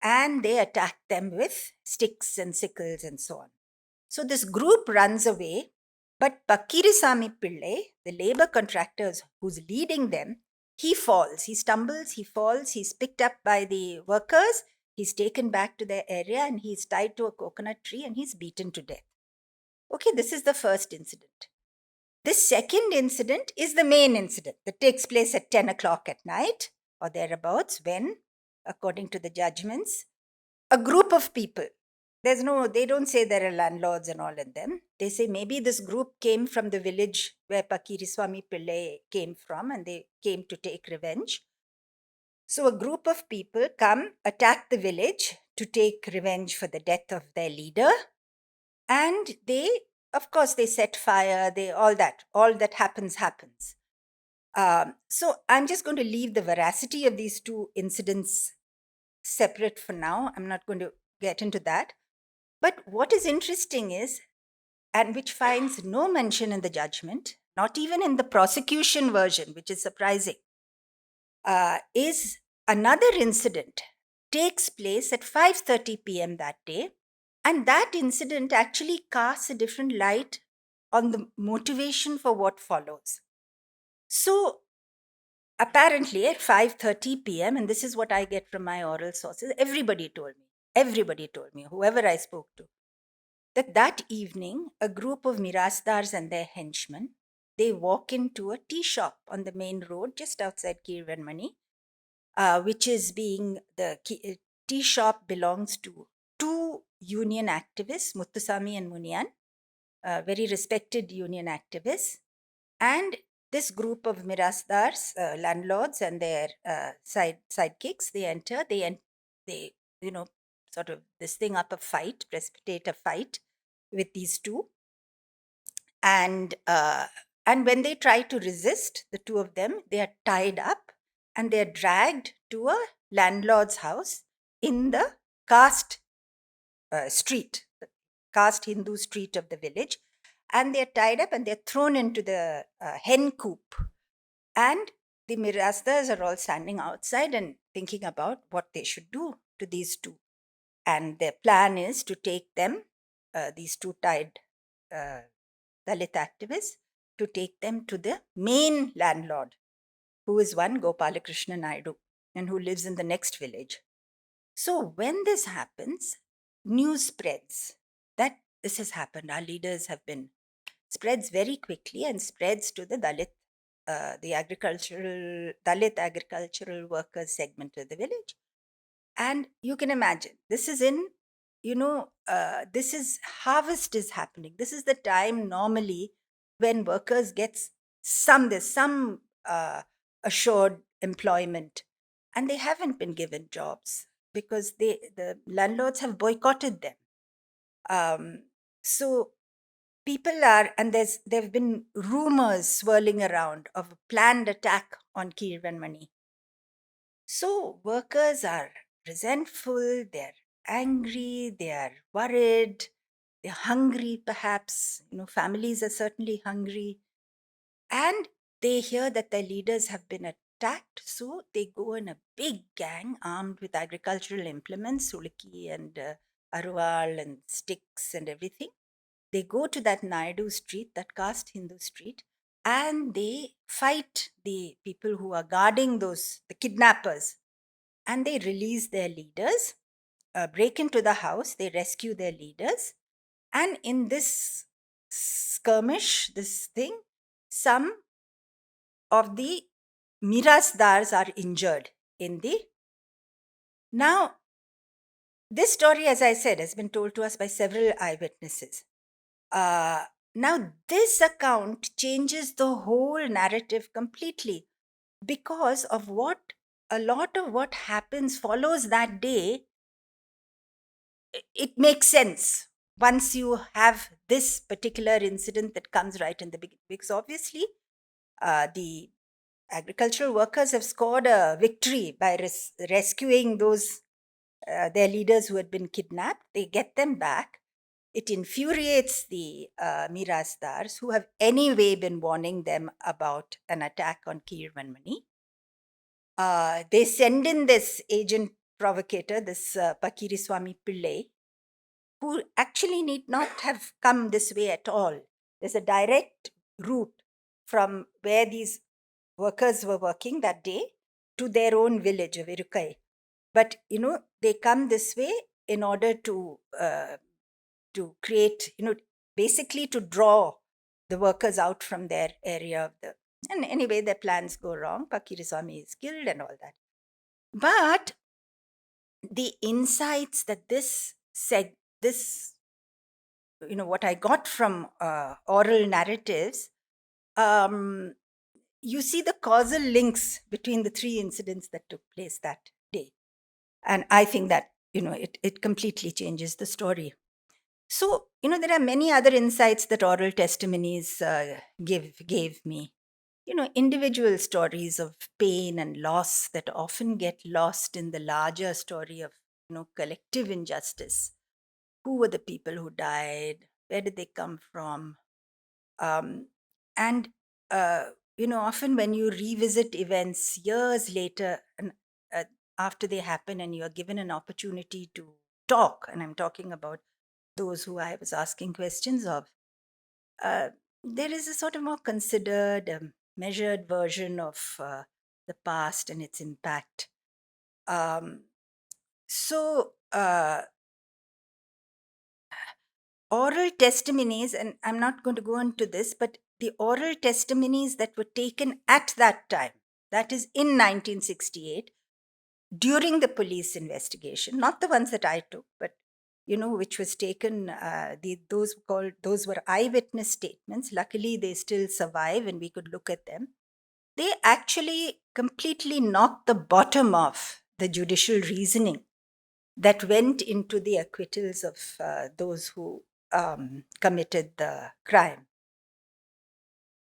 and they attack them with sticks and sickles and so on. So this group runs away, but Pakirisamy Pillai, the labor contractor who's leading them, he falls, he stumbles, he falls, he's picked up by the workers, he's taken back to their area and he's tied to a coconut tree and he's beaten to death. Okay, this is the first incident. This second incident is the main incident that takes place at 10 o'clock at night or thereabouts when, according to the judgments, a group of people, they don't say there are landlords and all in them. They say maybe this group came from the village where Pakiriswamy Pillai came from and they came to take revenge. So a group of people come, attack the village to take revenge for the death of their leader. And they, of course, they set fire, all that happens. So I'm just going to leave the veracity of these two incidents separate for now. I'm not going to get into that. But what is interesting is, and which finds no mention in the judgment, not even in the prosecution version, which is surprising, is another incident takes place at 5:30 p.m. that day. And that incident actually casts a different light on the motivation for what follows. So apparently at 5:30 p.m., and this is what I get from my oral sources, everybody told me, whoever I spoke to, that evening, a group of mirasdars and their henchmen, they walk into a tea shop on the main road just outside Kirvanmani, which is being the tea shop belongs to two union activists, Muthusamy and Munian, very respected union activists. And this group of mirasdars, landlords and their sidekicks, they enter, they sort of this thing up a fight, precipitate a fight with these two. And when they try to resist, the two of them, they are tied up and they are dragged to a landlord's house in the caste street, the caste Hindu street of the village. And they're tied up and they're thrown into the hen coop. And the mirasdars are all standing outside and thinking about what they should do to these two. And their plan is to take them, these two tied Dalit activists, to take them to the main landlord, who is one Gopalakrishna Naidu and who lives in the next village. So when this happens, news spreads that this has happened. Our leaders have been spreads very quickly and spreads to the Dalit, Dalit agricultural workers segment of the village. And you can imagine, this is this is harvest is happening. This is the time normally when workers get some assured employment, and they haven't been given jobs because the landlords have boycotted them. So people are, and there have been rumors swirling around of a planned attack on Kirvanmani. So workers are resentful, they're angry, they are worried, they're hungry perhaps. Families are certainly hungry. And they hear that their leaders have been attacked, so they go in a big gang armed with agricultural implements, suliki and arwal and sticks and everything. They go to that Naidu street, that caste Hindu street, and they fight the people who are guarding the kidnappers. And they release their leaders, break into the house, they rescue their leaders. And in this skirmish, this thing, some of the mirasdars are injured Now, this story, as I said, has been told to us by several eyewitnesses. Now, this account changes the whole narrative completely because of a lot of what happens follows that day. It makes sense once you have this particular incident that comes right in the beginning. Because obviously, the agricultural workers have scored a victory by rescuing those their leaders who had been kidnapped. They get them back. it infuriates the Mirasdars, who have anyway been warning them about an attack on Kirvanmani. They send in this agent provocator, this Pakiriswamy Pillai, who actually need not have come this way at all. There's a direct route from where these workers were working that day to their own village of Irukai. But, they come this way in order to create, basically to draw the workers out from their area of the. And anyway, their plans go wrong. Pakiriswamy is killed and all that. But the insights that this what I got from oral narratives, you see the causal links between the three incidents that took place that day. And I think that, it completely changes the story. So, there are many other insights that oral testimonies gave me. Individual stories of pain and loss that often get lost in the larger story of, collective injustice. Who were the people who died? Where did they come from? And often when you revisit events years later and after they happen, and you are given an opportunity to talk, and I'm talking about those who I was asking questions of, there is a sort of more considered, measured version of the past and its impact. So, oral testimonies, and I'm not going to go into this, but the oral testimonies that were taken at that time, that is in 1968, during the police investigation, not the ones that I took, but which was taken, those were eyewitness statements. Luckily, they still survive and we could look at them. They actually completely knocked the bottom off the judicial reasoning that went into the acquittals of those who committed the crime.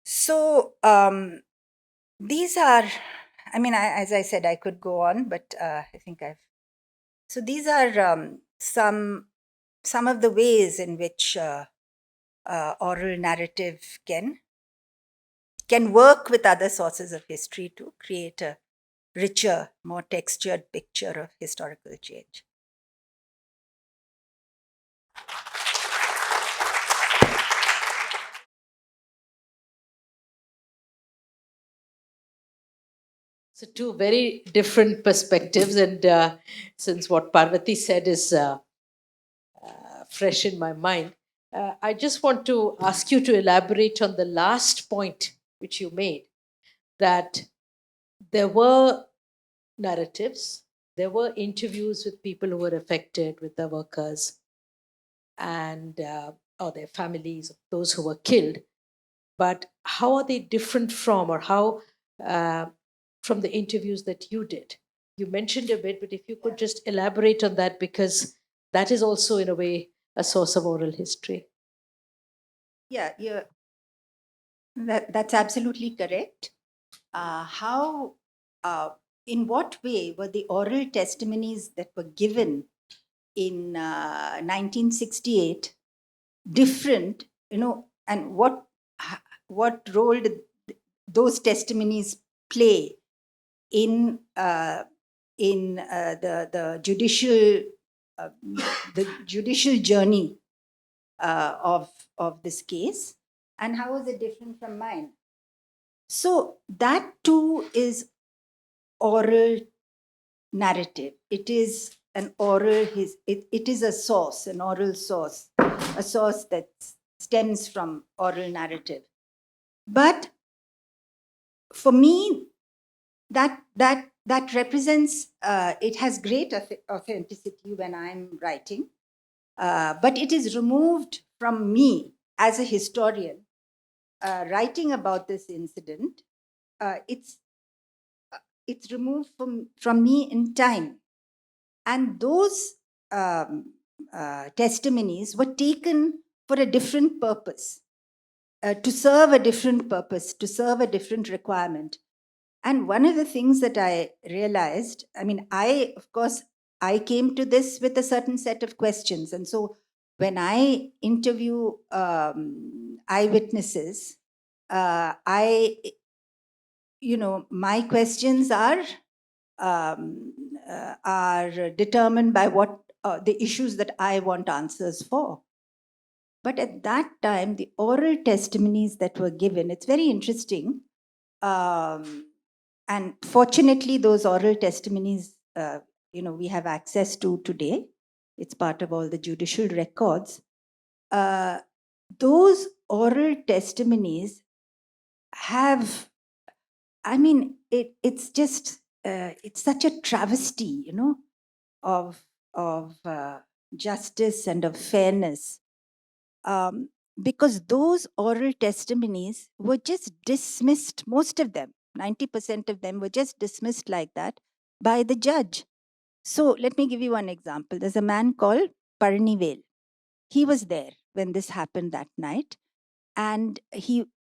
So these are, as I said, I could go on, but I think so these are some of the ways in which oral narrative can work with other sources of history to create a richer, more textured picture of historical change. So, two very different perspectives. And since what Parvati said is fresh in my mind, I just want to ask you to elaborate on the last point which you made, that there were narratives, there were interviews with people who were affected, with the workers and or their families, those who were killed. But how are they different from, or how from the interviews that you did? You mentioned a bit, but if you could just elaborate on that, because that is also in a way a source of oral history. Yeah, that's absolutely correct. In what way were the oral testimonies that were given in 1968 different, and what role did those testimonies play in the judicial journey of this case, and how is it different from mine? So that too is oral narrative. It is an oral, it is a source, an oral source, a source that stems from oral narrative. But for me, that represents, it has great authenticity when I'm writing, but it is removed from me as a historian writing about this incident. It's removed from me in time. And those testimonies were taken for a different purpose, to serve a different purpose, to serve a different requirement. And one of the things that I realized, of course, I came to this with a certain set of questions. And so when I interview eyewitnesses, my questions are determined by what the issues that I want answers for. But at that time, the oral testimonies that were given, it's very interesting. And fortunately, those oral testimonies, we have access to today. It's part of all the judicial records. Those oral testimonies have, it's just, it's such a travesty, of justice and of fairness. Because those oral testimonies were just dismissed, most of them, 90% of them were just dismissed like that by the judge. So let me give you one example. There's a man called Parnivel. He was there when this happened that night. And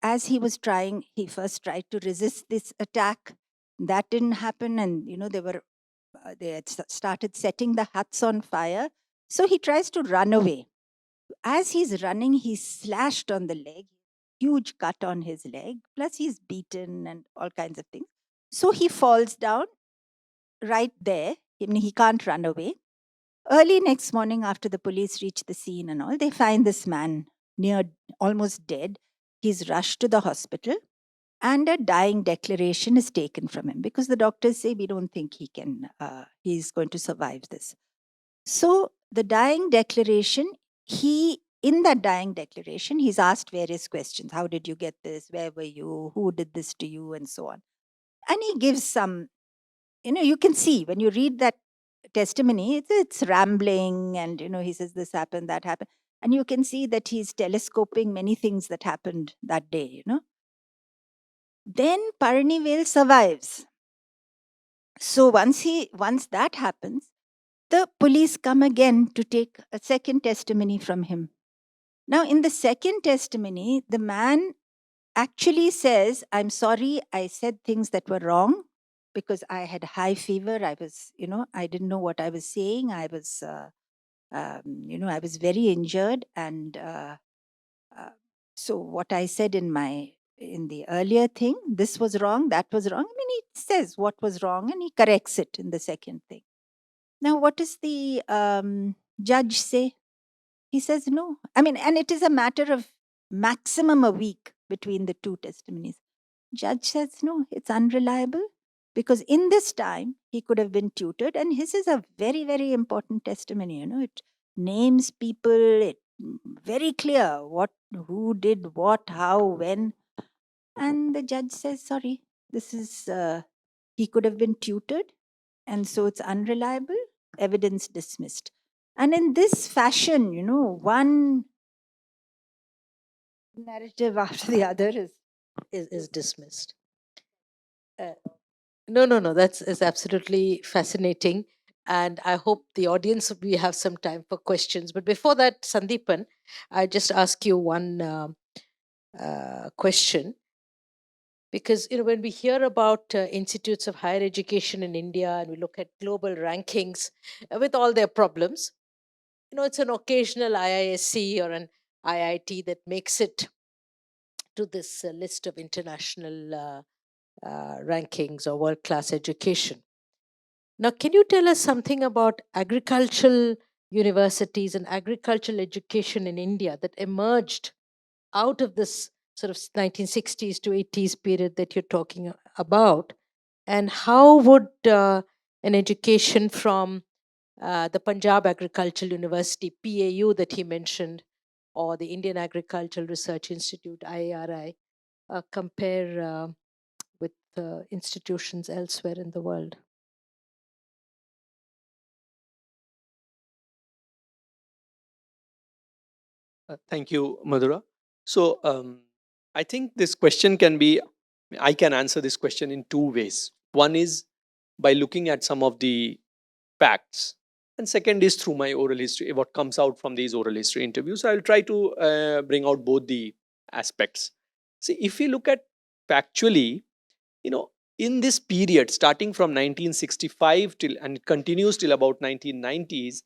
as he was trying, he first tried to resist this attack. That didn't happen. And, they had started setting the huts on fire. So he tries to run away. As he's running, he's slashed on the leg, huge cut on his leg, plus he's beaten and all kinds of things. So he falls down right there. He can't run away. Early next morning, after the police reach the scene and all, they find this man almost dead. He's rushed to the hospital, and a dying declaration is taken from him because the doctors say, we don't think he's going to survive this. So the dying declaration, in that dying declaration, he's asked various questions. How did you get this? Where were you? Who did this to you? And so on. And he gives some, you can see when you read that testimony, it's rambling, and, he says this happened, that happened. And you can see that he's telescoping many things that happened that day, Then Parnivel survives. So once that happens, the police come again to take a second testimony from him. Now, in the second testimony, the man actually says, I'm sorry, I said things that were wrong because I had high fever. I was, I didn't know what I was saying. I was, I was very injured. And so what I said in the earlier thing, this was wrong, that was wrong. He says what was wrong and he corrects it in the second thing. Now, what does the judge say? He says no. And it is a matter of maximum a week between the two testimonies. Judge says no, it's unreliable because in this time he could have been tutored, and his is a very, very important testimony. It names people, it very clear who did what, how, when, and the judge says sorry. This is he could have been tutored, and so it's unreliable. Evidence dismissed. And in this fashion, one narrative after the other is dismissed. No. That's is absolutely fascinating. And I hope the audience, we have some time for questions. But before that, Sandeepan, I just ask you one question. Because when we hear about institutes of higher education in India and we look at global rankings with all their problems, it's an occasional IISc or an IIT that makes it to this list of international rankings or world class education. Now, can you tell us something about agricultural universities and agricultural education in India that emerged out of this sort of 1960s to 80s period that you're talking about? And how would an education from the Punjab Agricultural University, PAU, that he mentioned, or the Indian Agricultural Research Institute, IARI, compare with institutions elsewhere in the world? Thank you, Madhura. So I think this question I can answer this question in two ways. One is by looking at some of the facts, and second is through my oral history, what comes out from these oral history interviews. So I'll try to bring out both the aspects. See, if we look at factually, in this period, starting from 1965 till and it continues till about 1990s,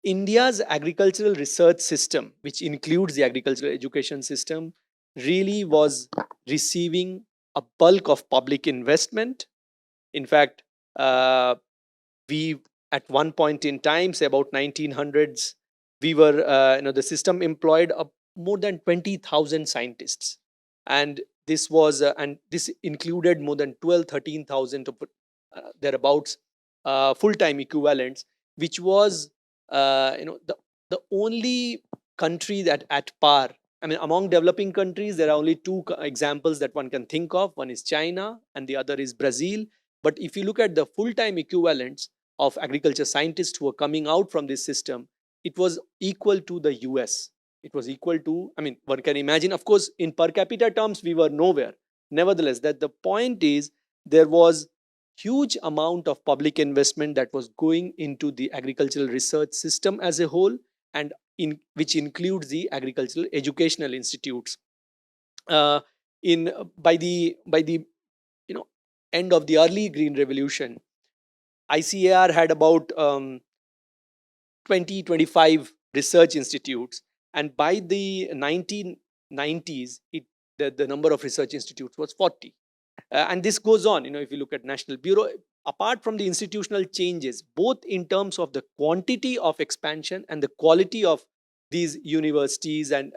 India's agricultural research system, which includes the agricultural education system, really was receiving a bulk of public investment. In fact, we at one point in time, say about 1900s, we were, the system employed more than 20,000 scientists, and this included more than 12, 13,000 thereabouts full-time equivalents, which was, the only country that at par. I mean, among developing countries, there are only two examples that one can think of. One is China, and the other is Brazil. But if you look at the full-time equivalents of agriculture scientists who were coming out from this system, it was equal to the US. It was equal to, I mean, one can imagine, of course, in per capita terms, we were nowhere. Nevertheless, that the point is, there was huge amount of public investment that was going into the agricultural research system as a whole, and which includes the agricultural educational institutes. In by the end of the early green revolution, ICAR had about 20-25 research institutes, and by the 1990s, the number of research institutes was 40. And this goes on, if you look at National Bureau, apart from the institutional changes, both in terms of the quantity of expansion and the quality of these universities, and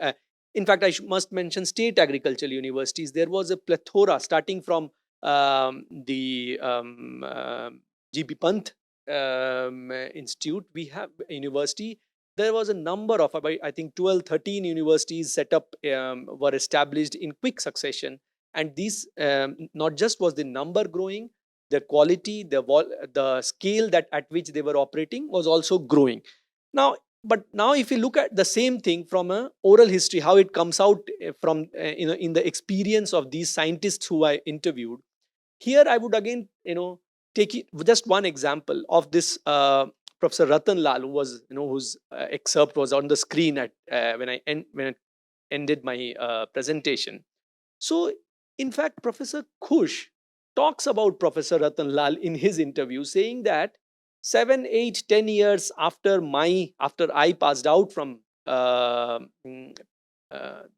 in fact, must mention state agricultural universities. There was a plethora starting from the GB Pant Institute, we have a university. There was a number of about, I think, 12, 13 universities set up, were established in quick succession. And these, not just was the number growing, the quality, the scale that at which they were operating was also growing. But now if you look at the same thing from a oral history, how it comes out from in the experience of these scientists who I interviewed, here I would again take just one example of this Professor Ratan Lal, who was whose excerpt was on the screen at when I ended my presentation. So in fact, Professor Khush talks about Professor Ratan Lal in his interview, saying that 7, 8, 10 years after I passed out from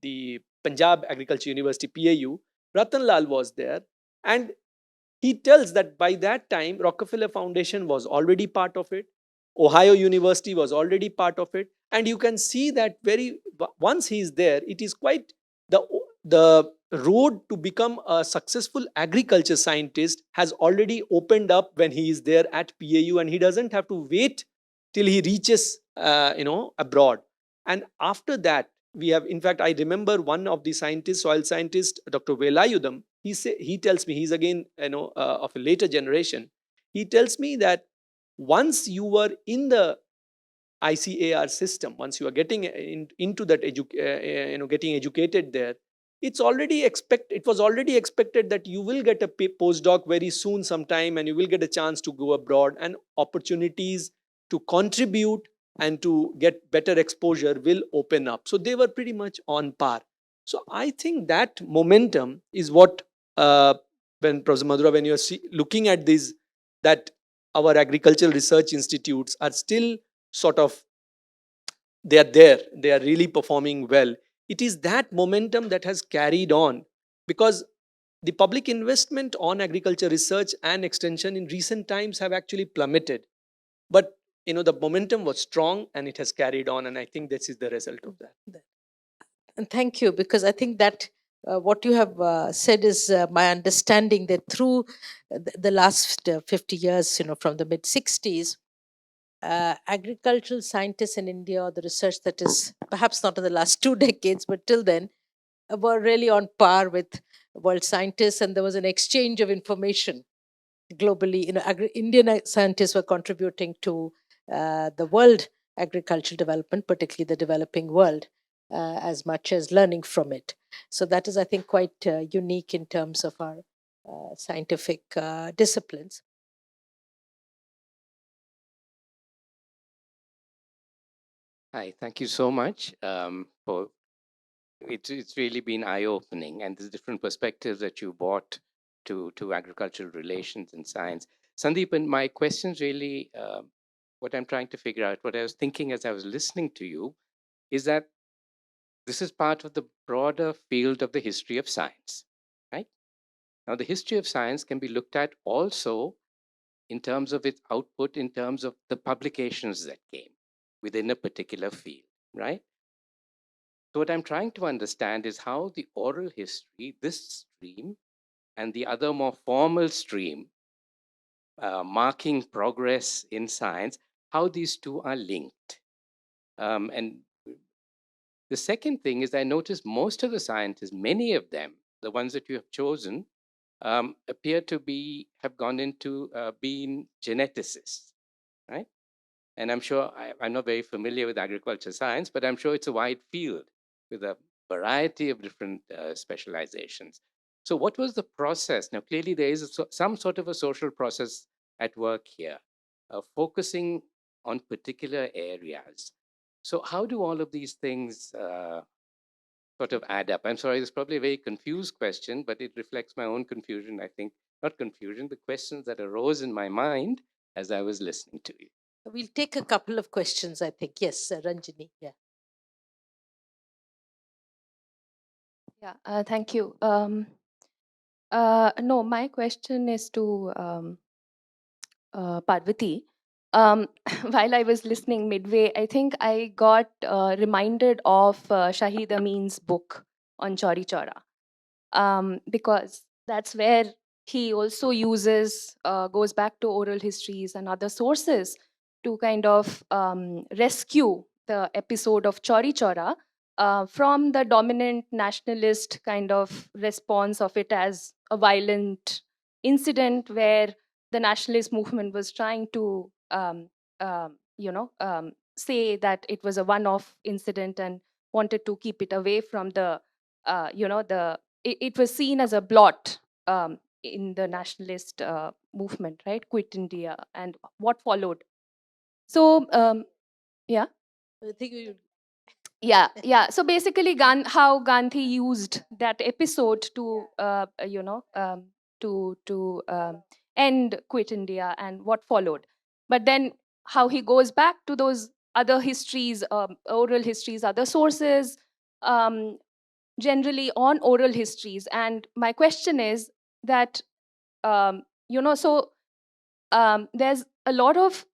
the Punjab Agriculture University PAU, Ratan Lal was there, and he tells that by that time Rockefeller Foundation was already part of it, Ohio University was already part of it, and you can see that once he is there, it is quite the road to become a successful agriculture scientist has already opened up when he is there at PAU, and he doesn't have to wait till he reaches abroad. And after that, we have, in fact, I remember one of the scientists, soil scientist, Dr. Velayudham, he tells me, he's again of a later generation. He tells me that once you were in the ICAR system, once you are getting into that getting educated there, it was already expected that you will get a postdoc very soon sometime, and you will get a chance to go abroad, and opportunities to contribute and to get better exposure will open up. So they were pretty much on par. So I think that momentum is what, when Professor Madhura, when you're looking at these, that our agricultural research institutes are still sort of, they are there, they are really performing well. It is that momentum that has carried on, because the public investment on agriculture research and extension in recent times have actually plummeted. But the momentum was strong and it has carried on, and I think this is the result of that. And thank you, because I think that what you have said is my understanding that through the last 50 years, from the mid 60s, agricultural scientists in India, or the research that is perhaps not in the last 2 decades, but till then, were really on par with world scientists, and there was an exchange of information globally. Indian scientists were contributing to the world agricultural development, particularly the developing world, as much as learning from it. So that is, I think, quite unique in terms of our scientific disciplines. Hi, thank you so much for it's really been eye-opening, and there's different perspectives that you brought to agricultural relations and science. Sandeep, and my questions really what I'm trying to figure out, what I was thinking as I was listening to you, is that this is part of the broader field of the history of science, right? Now, the history of science can be looked at also in terms of its output, in terms of the publications that came within a particular field, right? So, what I'm trying to understand is how the oral history, this stream, and the other more formal stream, marking progress in science, how these two are linked. And the second thing is I noticed most of the scientists, many of them, the ones that you have chosen, appear to have gone into being geneticists, right? And I'm sure I'm not very familiar with agriculture science, but I'm sure it's a wide field with a variety of different specializations. So, what was the process? Now, clearly, there is some sort of a social process at work here, focusing on particular areas. So, how do all of these things sort of add up? I'm sorry, it's probably a very confused question, but it reflects my own confusion, I think. Not confusion, the questions that arose in my mind as I was listening to you. We'll take a couple of questions, I think. Yes, Ranjini. Yeah. Yeah, thank you. No, my question is to Parvati. While I was listening midway, I think I got reminded of Shahid Amin's book on Chauri Chaura, because that's where he also goes back to oral histories and other sources to kind of rescue the episode of Chauri Chaura from the dominant nationalist kind of response of it as a violent incident where the nationalist movement was trying to, say that it was a one-off incident and wanted to keep it away from the, it was seen as a blot in the nationalist movement, right? Quit India and what followed. So, yeah. I think you. Yeah. So basically, how Gandhi used that episode to, end Quit India and what followed. But then how he goes back to those other histories, oral histories, other sources, um, generally on oral histories. And my question is that, so there's a lot of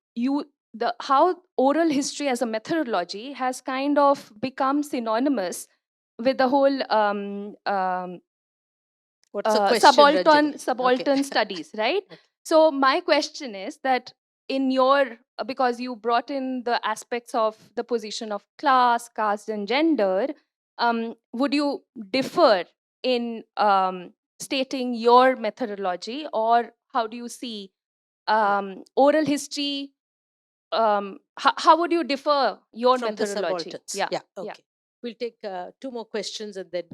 how oral history as a methodology has kind of become synonymous with the whole What's the question, Ranjini? subaltern studies, right? Okay. So my question is that in your, because you brought in the aspects of the position of class, caste, and gender, would you differ in stating your methodology, or how do you see oral history? How would you differ your From the methodology? subalterns. Yeah. Okay. We'll take two more questions and then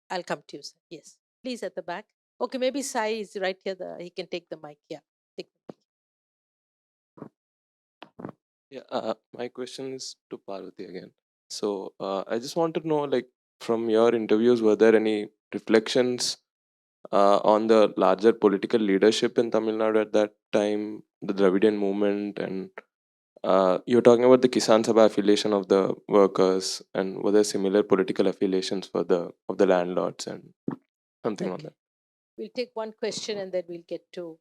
I'll come to you, sir. Yes. Please at the back. Okay, maybe Sai is right here. He can take the mic. Yeah. Take the mic. Yeah, my question is to Parvati again. So I just want to know, like, from your interviews, were there any reflections on the larger political leadership in Tamil Nadu at that time, the Dravidian movement, and you're talking about the Kisan Sabha affiliation of the workers, and were there similar political affiliations for the landlords and something on that? We'll take one question and then we'll get to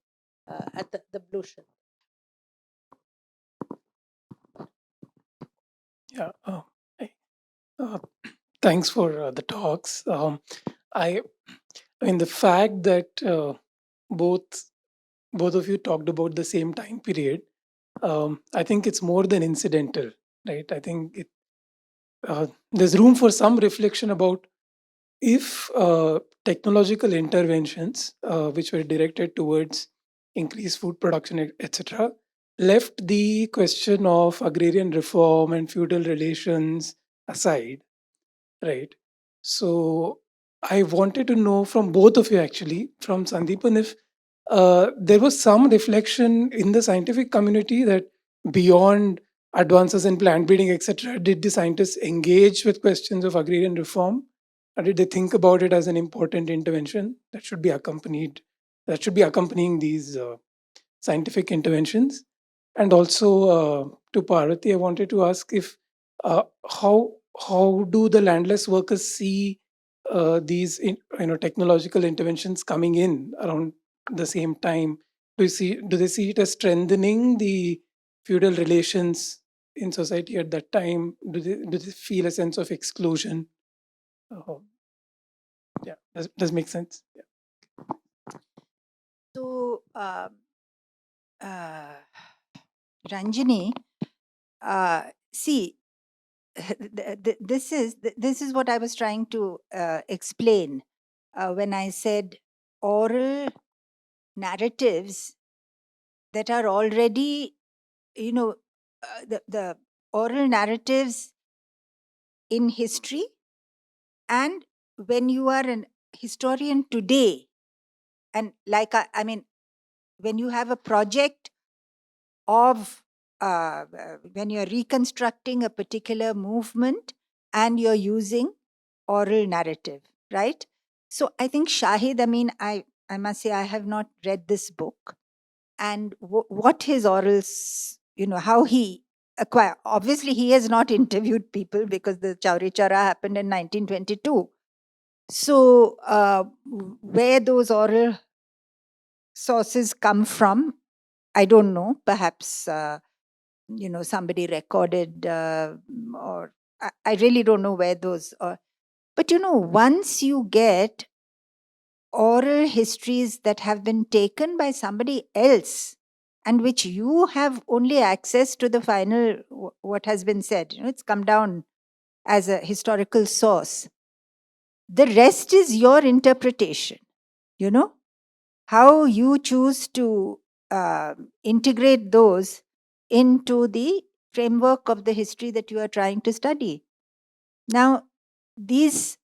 at the blue shirt. Yeah. Hey, thanks for the talks. I mean, the fact that both of you talked about the same time period, I think it's more than incidental, right? I think there's room for some reflection about if technological interventions, which were directed towards increased food production, etc., left the question of agrarian reform and feudal relations aside, right? So I wanted to know from both of you, actually, from Sandeepan, if there was some reflection in the scientific community that beyond advances in plant breeding, etc., did the scientists engage with questions of agrarian reform? Or did they think about it as an important intervention that should be accompanying these scientific interventions? And also to Parvati, I wanted to ask if how do the landless workers see these technological interventions coming in around the same time? Do they see it as strengthening the feudal relations in society at that time? Do they feel a sense of exclusion? Uh, yeah, does make sense? Yeah. So, Ranjini, see, this is what I was trying to explain when I said oral narratives that are already, the oral narratives in history, and when you are an historian today, and like I mean, when you have a project of when you're reconstructing a particular movement and you're using oral narrative, right? So I think Shahid, I must say I have not read this book, and what his orals, how he acquire. Obviously, he has not interviewed people because the Chauri Chara happened in 1922. So where those oral sources come from, I don't know. Perhaps somebody recorded, or I really don't know where those are. But once you get oral histories that have been taken by somebody else and which you have only access to the final what has been said, it's come down as a historical source, the rest is your interpretation, how you choose to integrate those into the framework of the history that you are trying to study. Now, the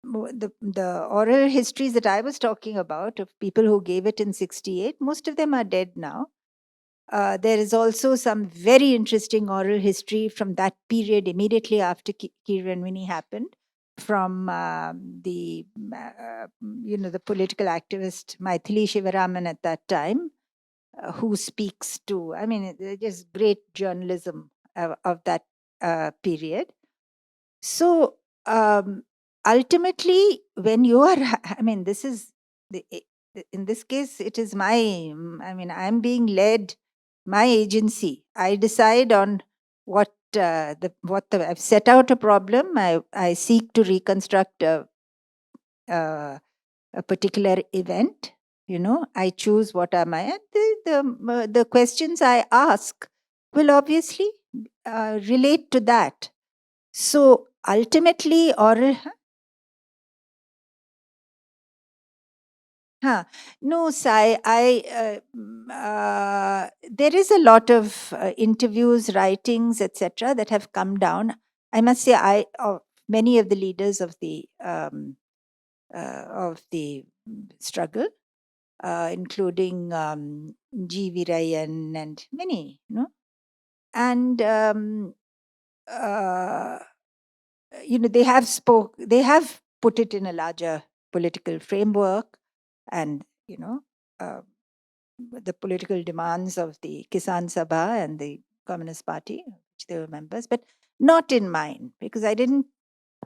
oral histories that I was talking about of people who gave it in 68, most of them are dead now. There is also some very interesting oral history from that period immediately after Kiranvini happened, from the political activist Maithili Shivaraman at that time, who speaks to, just great journalism of that period. So ultimately, when you are, this is, in this case, it is I'm being led, my agency. I decide on what I've set out a problem. I seek to reconstruct a particular event. I choose what am I. The questions I ask will obviously relate to that. So ultimately, oral. No, Sai, there is a lot of interviews, writings, etc., that have come down. I must say, many of the leaders of the struggle, including G. Virayan and many, and they have put it in a larger political framework, and the political demands of the Kisan Sabha and the Communist Party, which they were members, but not in mine, because I didn't,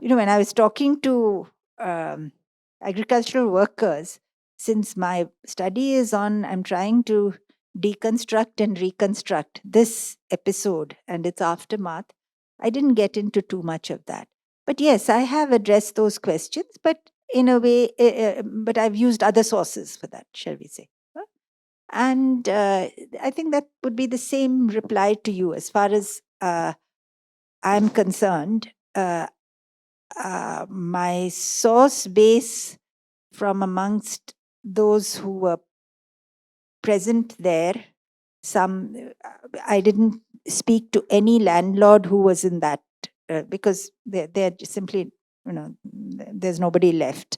when I was talking to agricultural workers, since my study is on, I'm trying to deconstruct and reconstruct this episode and its aftermath, I didn't get into too much of that. But yes, I have addressed those questions, but in a way, but I've used other sources for that, shall we say. And I think that would be the same reply to you as far as I'm concerned. My source base from amongst those who were present there, I didn't speak to any landlord who was in that, because they're simply, there's nobody left.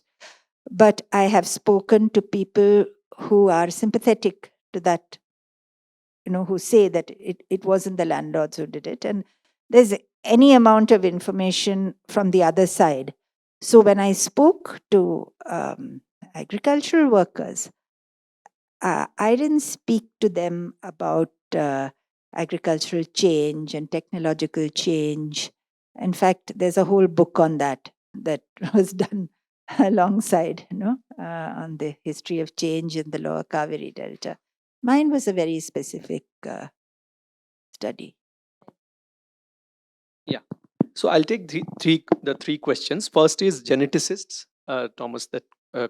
But I have spoken to people who are sympathetic to that, who say that it wasn't the landlords who did it. And there's any amount of information from the other side. So when I spoke to agricultural workers, I didn't speak to them about agricultural change and technological change. In fact, there's a whole book on that was done alongside, on the history of change in the lower Kaveri Delta. Mine was a very specific study. So I'll take the three questions. First is geneticists, Thomas, that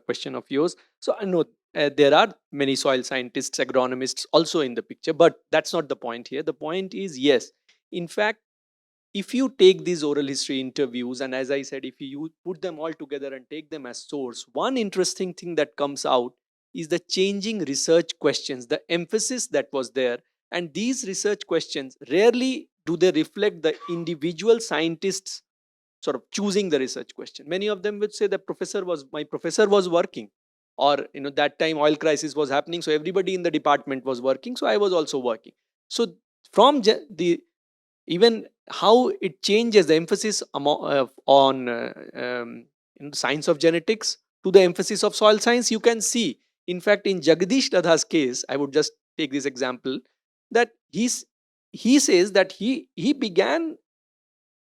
question of yours. So I know there are many soil scientists, agronomists also in the picture, but that's not the point here. The point is, yes, in fact, if you take these oral history interviews, and as I said, if you put them all together and take them as source, one interesting thing that comes out is the changing research questions, the emphasis that was there. And these research questions, rarely do they reflect the individual scientists sort of choosing the research question. Many of them would say my professor was working, or that time oil crisis was happening, so everybody in the department was working, so I was also working. So from the even how it changes the emphasis on science of genetics to the emphasis of soil science, you can see. In fact, in Jagdish Dadha's case, I would just take this example, that he says that he began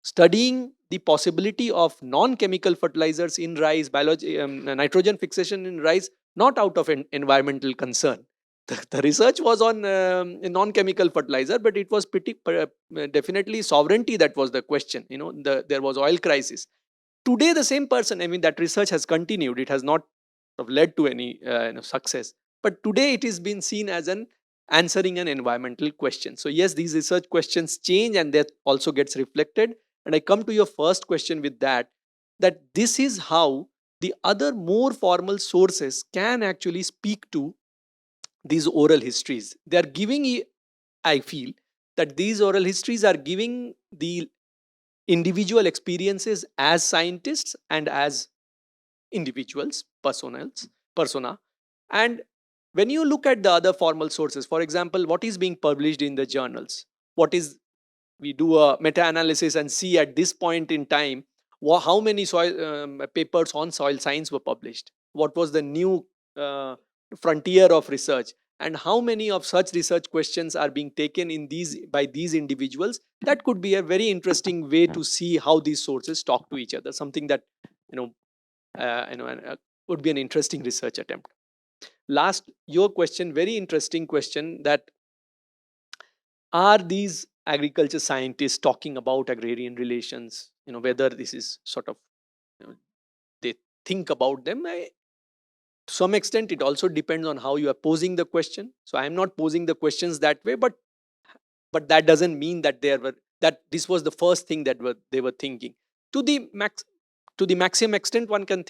studying the possibility of non-chemical fertilizers in rice, nitrogen fixation in rice, not out of environmental concern. The research was on a non-chemical fertilizer, but it was definitely sovereignty that was the question. There was oil crisis. Today, the same person, I mean, that research has continued. It has not sort of led to any success. But today, it is been seen as an answering an environmental question. So yes, these research questions change, and that also gets reflected. And I come to your first question with that this is how the other more formal sources can actually speak to these oral histories. They are giving, I feel, that these oral histories are giving the individual experiences as scientists and as individuals, persona. And when you look at the other formal sources, for example, what is being published in the journals, we do a meta-analysis and see at this point in time how many papers on soil science were published, what was the new frontier of research, and how many of such research questions are being taken by these individuals. That could be a very interesting way to see how these sources talk to each other, something that would be an interesting research attempt. Last, your question, very interesting question, that are these agriculture scientists talking about agrarian relations, whether this is sort of they think about them. To some extent, it also depends on how you are posing the question. So I am not posing the questions that way, but that doesn't mean that this was the first thing that they were thinking. To the maximum extent one can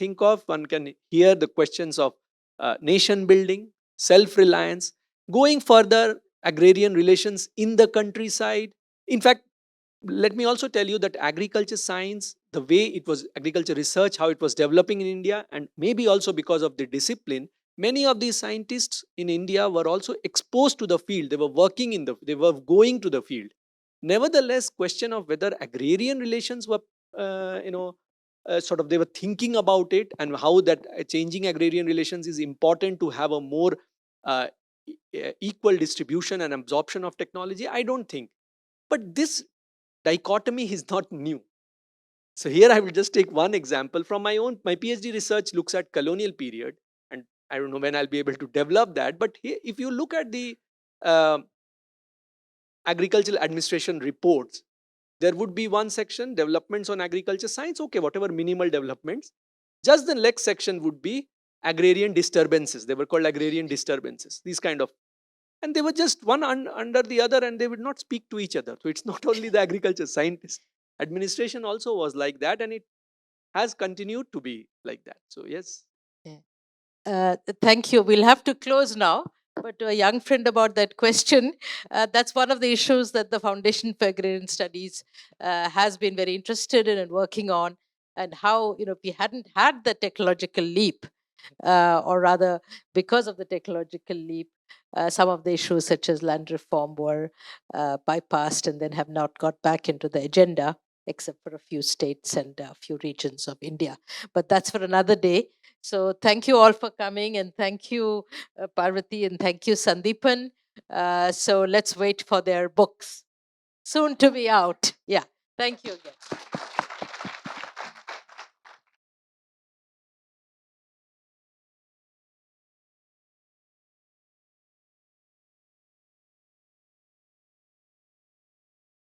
hear the questions of nation building, self-reliance, going further, agrarian relations in the countryside. In fact, let me also tell you that agriculture science, the way agriculture research, how it was developing in India, and maybe also because of the discipline, many of these scientists in India were also exposed to the field. They were going to the field. Nevertheless, question of whether agrarian relations were, they were thinking about it, and how that changing agrarian relations is important to have a more equal distribution and absorption of technology. I don't think. But this dichotomy is not new. So here I will just take one example from my PhD research looks at colonial period, and I don't know when I'll be able to develop that. But here, if you look at the agricultural administration reports, there would be one section, developments on agriculture science, okay, whatever minimal developments. Just the next section would be agrarian disturbances. They were called agrarian disturbances, these kind of. And they were just one under the other, and they would not speak to each other. So it's not only the agriculture scientist. Administration also was like that, and it has continued to be like that. So yes. Thank you. We'll have to close now. But to a young friend about that question, that's one of the issues that the Foundation for Agrarian Studies has been very interested in and working on, and how, if we hadn't had the technological leap, or rather, because of the technological leap, some of the issues such as land reform were bypassed and then have not got back into the agenda, except for a few states and a few regions of India. But that's for another day. So thank you all for coming, and thank you, Parvati, and thank you, Sandeepan, So let's wait for their books soon to be out. Yeah. Thank you again.